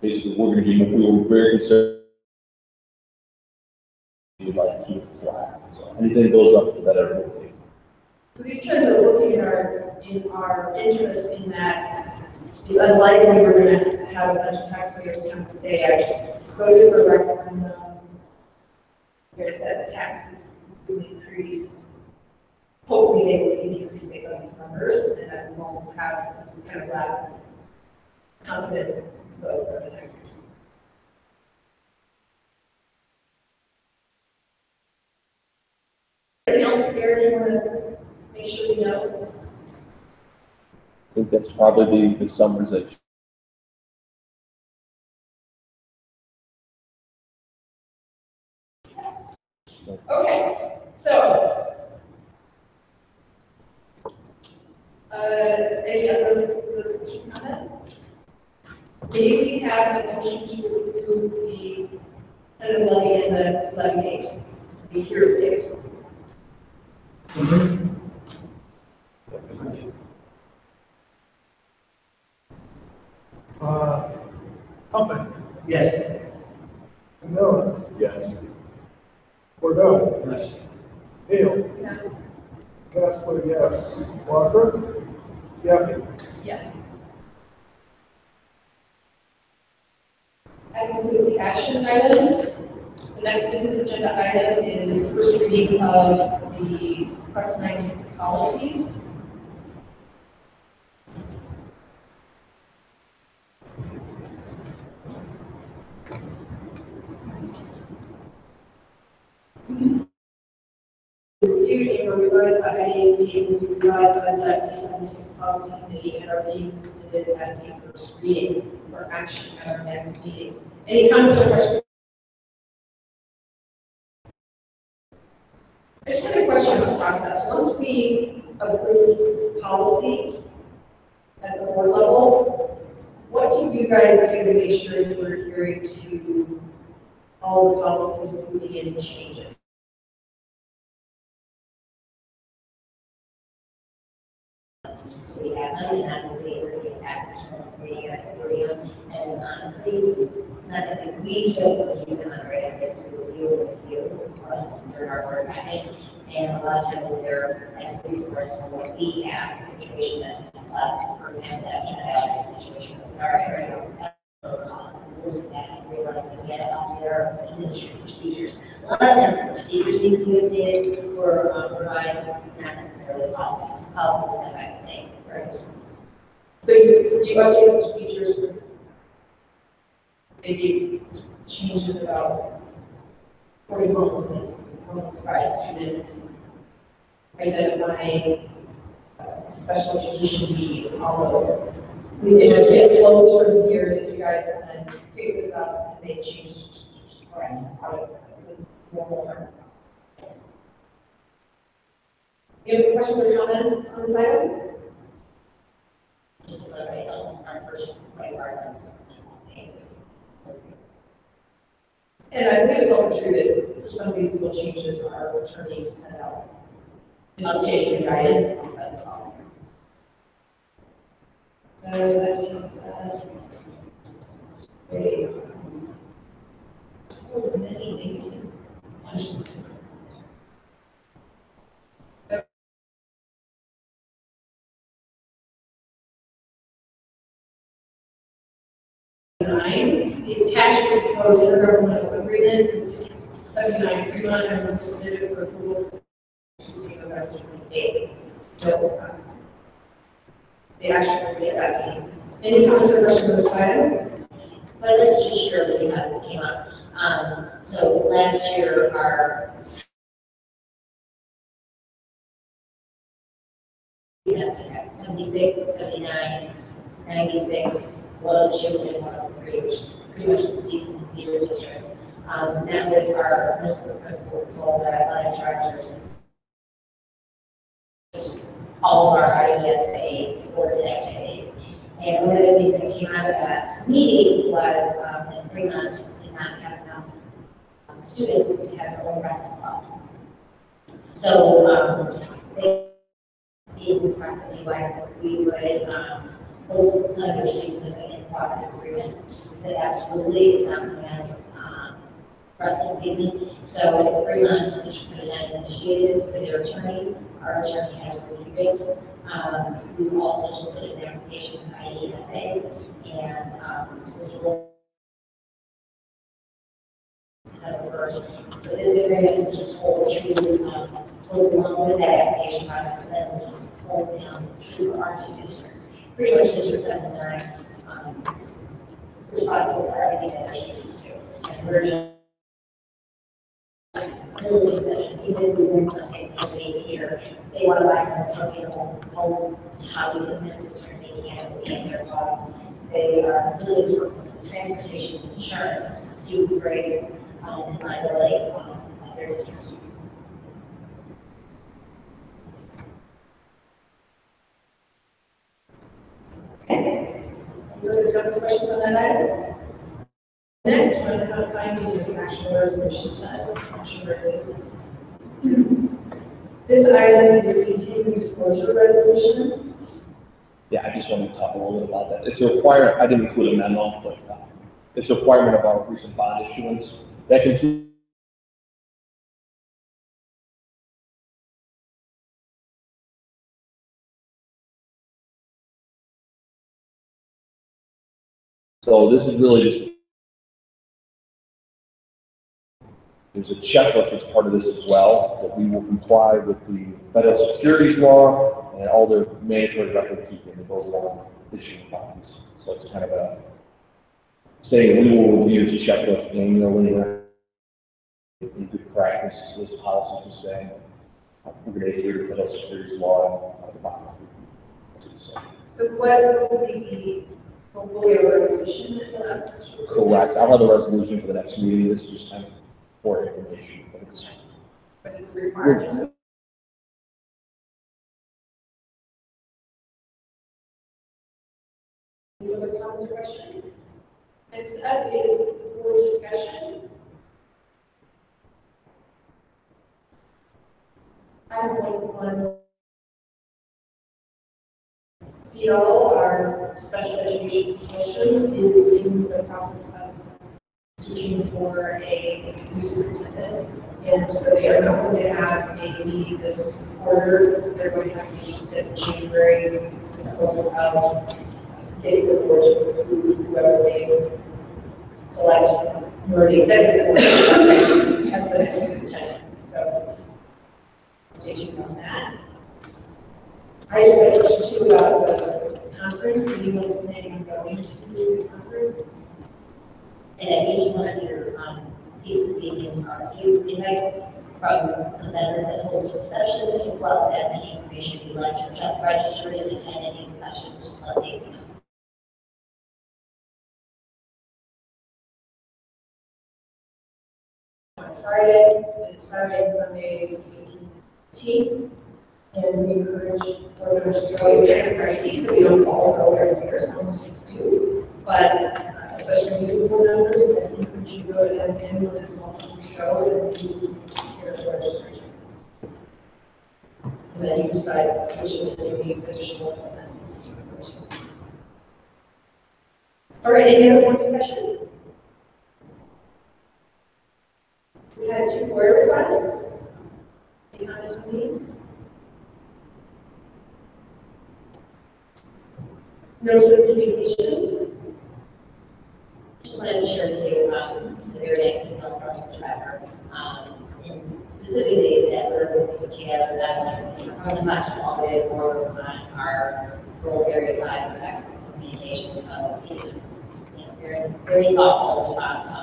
basically, we were very conservative. We'd like to keep it flat. So anything that goes up, the better it will be. So these trends are working in our interest in that it's unlikely we're going to have a bunch of taxpayers come and say, I just voted for a referendum. Like I said, the taxes will increase. Hopefully they will see decrease based on these numbers, and then we won't have this kind of lack of confidence vote from the taxpayers. Anything else, Gary, you want to make sure you know? I think that's probably the summarization. Okay, so any other questions, comments? Maybe we have a motion to approve the tentative levy and the levy date, the hearing date. Humphrey. Yes. Miller. Yes. Bordeaux. Yes. Hale. Yes. Kessler, yes. Walker. Yep. Yes. That concludes the action items. The next business agenda item is first reading of the Press 96 policies. Reviewed and were revised by IASD and will be revised by the Press 96 policy committee and are being submitted as a first reading for action at our next meeting. Any comments or questions? I just had a question on the process. Once we approve policy at the board level, what do you guys do to make sure that we're adhering to all the policies, including any changes? So we have money, and obviously everybody gets access to the and honestly, it's not that we don't keep them under access to review with you during our board packet. And a lot of times they're as a resource for what we have, a situation that comes up, for example, that can situation with our area. Rules that and realize that we had out there administrative procedures. A lot of times the procedures need to be updated or revised, not necessarily policies. Policies set by the state, right? So you update the procedures for maybe changes about reporting homelessness, homeless by students, identifying special education needs, all those. It flows from here that you guys can then pick this up and make changes. Correct. It's a normal process. You have any questions or comments on this item? Just to elaborate on our first requirements. And I believe it's also true that for some of these legal changes, our attorneys send out notification and guidance on that as well. So that takes us so many things to punch. The attached is proposed intergovernmental agreement, 79 Fremont, and was submitted for approval Tuesday, November 28th. So, the action will be at that meeting. Any comments or questions on this item? So I'd like to just share with you how this came up. So last year, our yes, we had 76, 79, 96, 102, and 103, which is pretty much the students and theater districts. Met with our principals as well as our athletic directors. All of our IESA sports activities. And one of the things that came out of that meeting was that Fremont did not have enough students to have their own wrestling club. So they requested me that we would host some of their students as an in-cooperative agreement. We said absolutely, it's not going to have wrestling season. So Fremont District 79 initiated this with their attorney. Our attorney has reviewed it. We've also just put in an application with IESA, and supposed to roll December 1st. So this agreement will just hold true, goes along with that application process, and then we'll just hold true for our two districts. Pretty much District 79 is responsible for everything that our students do. And we're just really such as even if we bring something companies here, they want to buy a trophy home housing in their district, they can't pay their costs. They are really responsible for transportation, insurance, student grades, and liability of their district students. Okay. Further comments, questions on that item? Next one, about finding the actual resolution says, I'm sure it is. This item is a continuing disclosure resolution. Yeah, I just wanted to talk a little bit about that. It's a requirement, I didn't include a memo, but it's a requirement of our recent bond issuance. That continues. So this is really just, there's a checklist that's part of this as well, that we will comply with the federal securities law and all the mandatory record keeping that goes along with issuing bonds. So it's kind of a saying we will review this checklist annually in good practice, so this policy is saying we're going to adhere to federal securities law and the bond. So what will be the portfolio resolution that allows us to? Correct. I'll have a resolution for the next meeting. This is just kind of for information. But it's required. Any other comments or questions? Next up is board discussion. I have one. CL, our special education consortium, is in the process of searching for a new superintendent. And so they are not going to have a meeting this quarter. They're going to have meetings in January to close out getting the board to approve whoever they select for the executive board as the next superintendent. So stay tuned on that. I just have a question too about the conference, anyone's planning on going to the conference? And at each one of your seats this evening are a few invites from some vendors that host receptions, as well as any information you'd like to just register and attend any sessions, just let Daisy know. On Friday, and Saturday, and Sunday, 18th. And we encourage voters to always get in our seats, so we don't all go every year, some things do. But especially new board members, I encourage you to go, and anyone is welcome to go and do your registration. And then you decide which of these additional events. All right, any other more discussion? We had 2 board requests. Any comments on these? No communications. Just wanted to share with you the very nice email from Mr. Becker, and specifically that we're put together that from the class all the way forward on our goal area 5 of excellence in communication. So, very thoughtful response. So,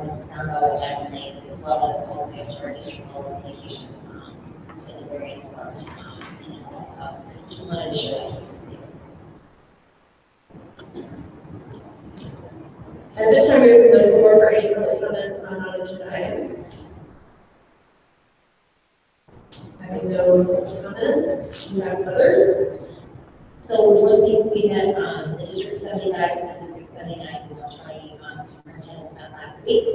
this is not about Diamond as well as all the our district communications. It's been very informed. So, just wanted to share that with you. At this time, we open the floor for any public comments on non-agenda items. Having no comments, do you have others? So one piece we had, the District 79 and the 679, which my superintendent spent last week.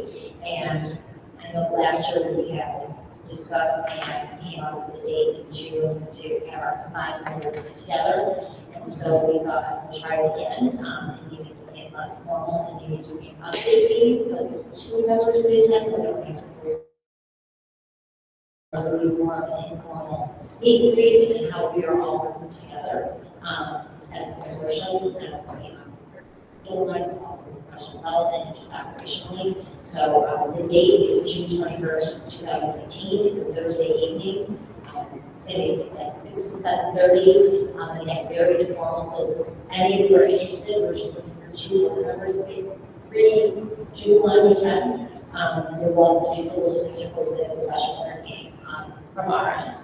And I know last year we had discussed and came up with a date in June to have our combined boards together. And so we thought we'll try it again, and you can make it less formal, and you need to be an update meeting, so 2 members would attend, but don't have to post. It'll be more of an informal meet and greet and how we are all working together as a consortium and working on otherwise also professional development and just operationally. So the date is June 21st, 2018. It's a Thursday evening. It's going to be at 6 to 7:30. Again, very informal. So if any of you are interested, we're just looking for 2 board members. 3, 2, 1, 10. You're welcome to do so. We'll just have to post it as a special board meeting from our end.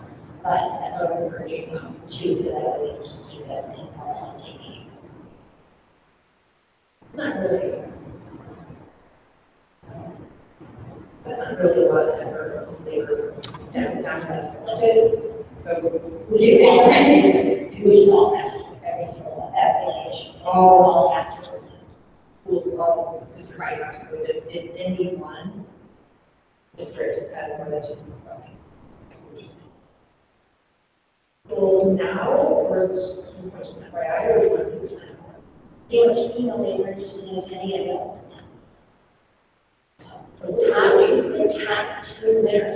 But that's what we're encouraging 2, so that we can just keep it as an informal update meeting. It's not really. That's not really what ever they were concept. So we just all have to do every single one. That's the issue. All have to post it. Schools all just right because if any one district has more than 2 schools now, or is it just much FYI, or 100%? You know, they were interested in attending it all the time. The top 2 there.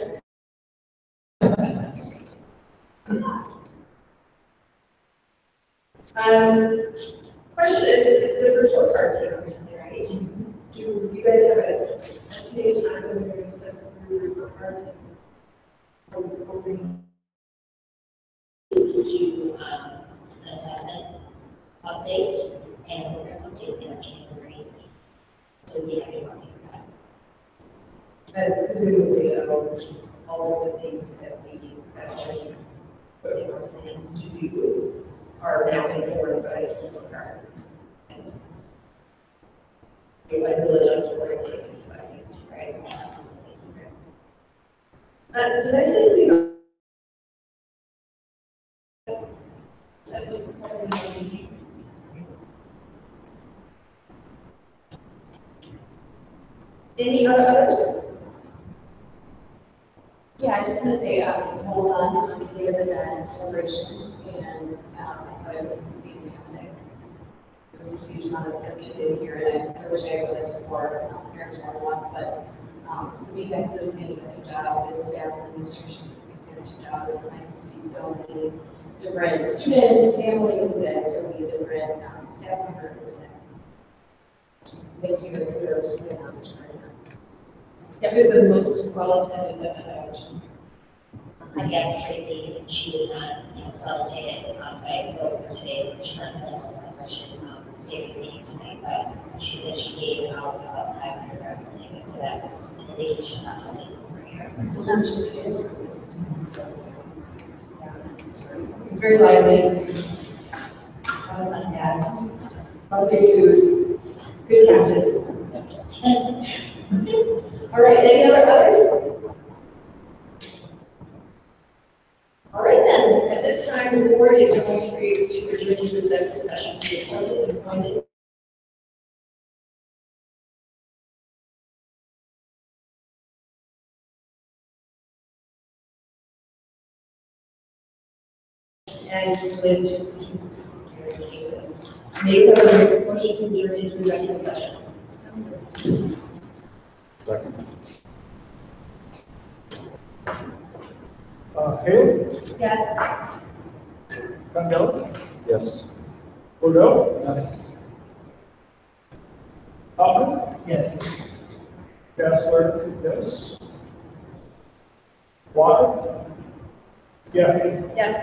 Question, the virtual cards that are recently, right? Do you guys have an estimated time when you're going to step through report cards? Are we hoping? Gives you an assessment update and a program update in January. So we have a working for that. And presumably all of the things that we actually put in our plans to do are now informed by a school card. You might will adjust accordingly and decide, right? Absolutely. Okay. Did I say something about any others? Yeah, I just want to say, well done on the Day of the Dead celebration, and I thought it was fantastic. There was a huge amount of good community here, and I wish I had done this before, parents don't want, but the weekend did a fantastic job, the staff and administration did a fantastic job. It was nice to see so many different students, families, and so many different staff members. Thank you, and kudos to the announcement. It was the most well attended event I've ever seen. I guess Tracy, she was not, selling tickets on site, so for today, she's not telling us unless I should, stay with the meeting tonight, but she said she gave out about 500 raffle tickets, so that was an indication not only over here. Not just kids. It's very lively. Yeah. Okay, food. Good catches. All right, any others? All right, then, at this time, the board is going to adjourn into executive session. The appointed and related to security cases. Make a motion to adjourn into executive session. Haley? Yes. Mandel? Yes. Bordeaux? Yes. Hoffman? Yes. Kessler? Yes. Water? Yeah. Yes.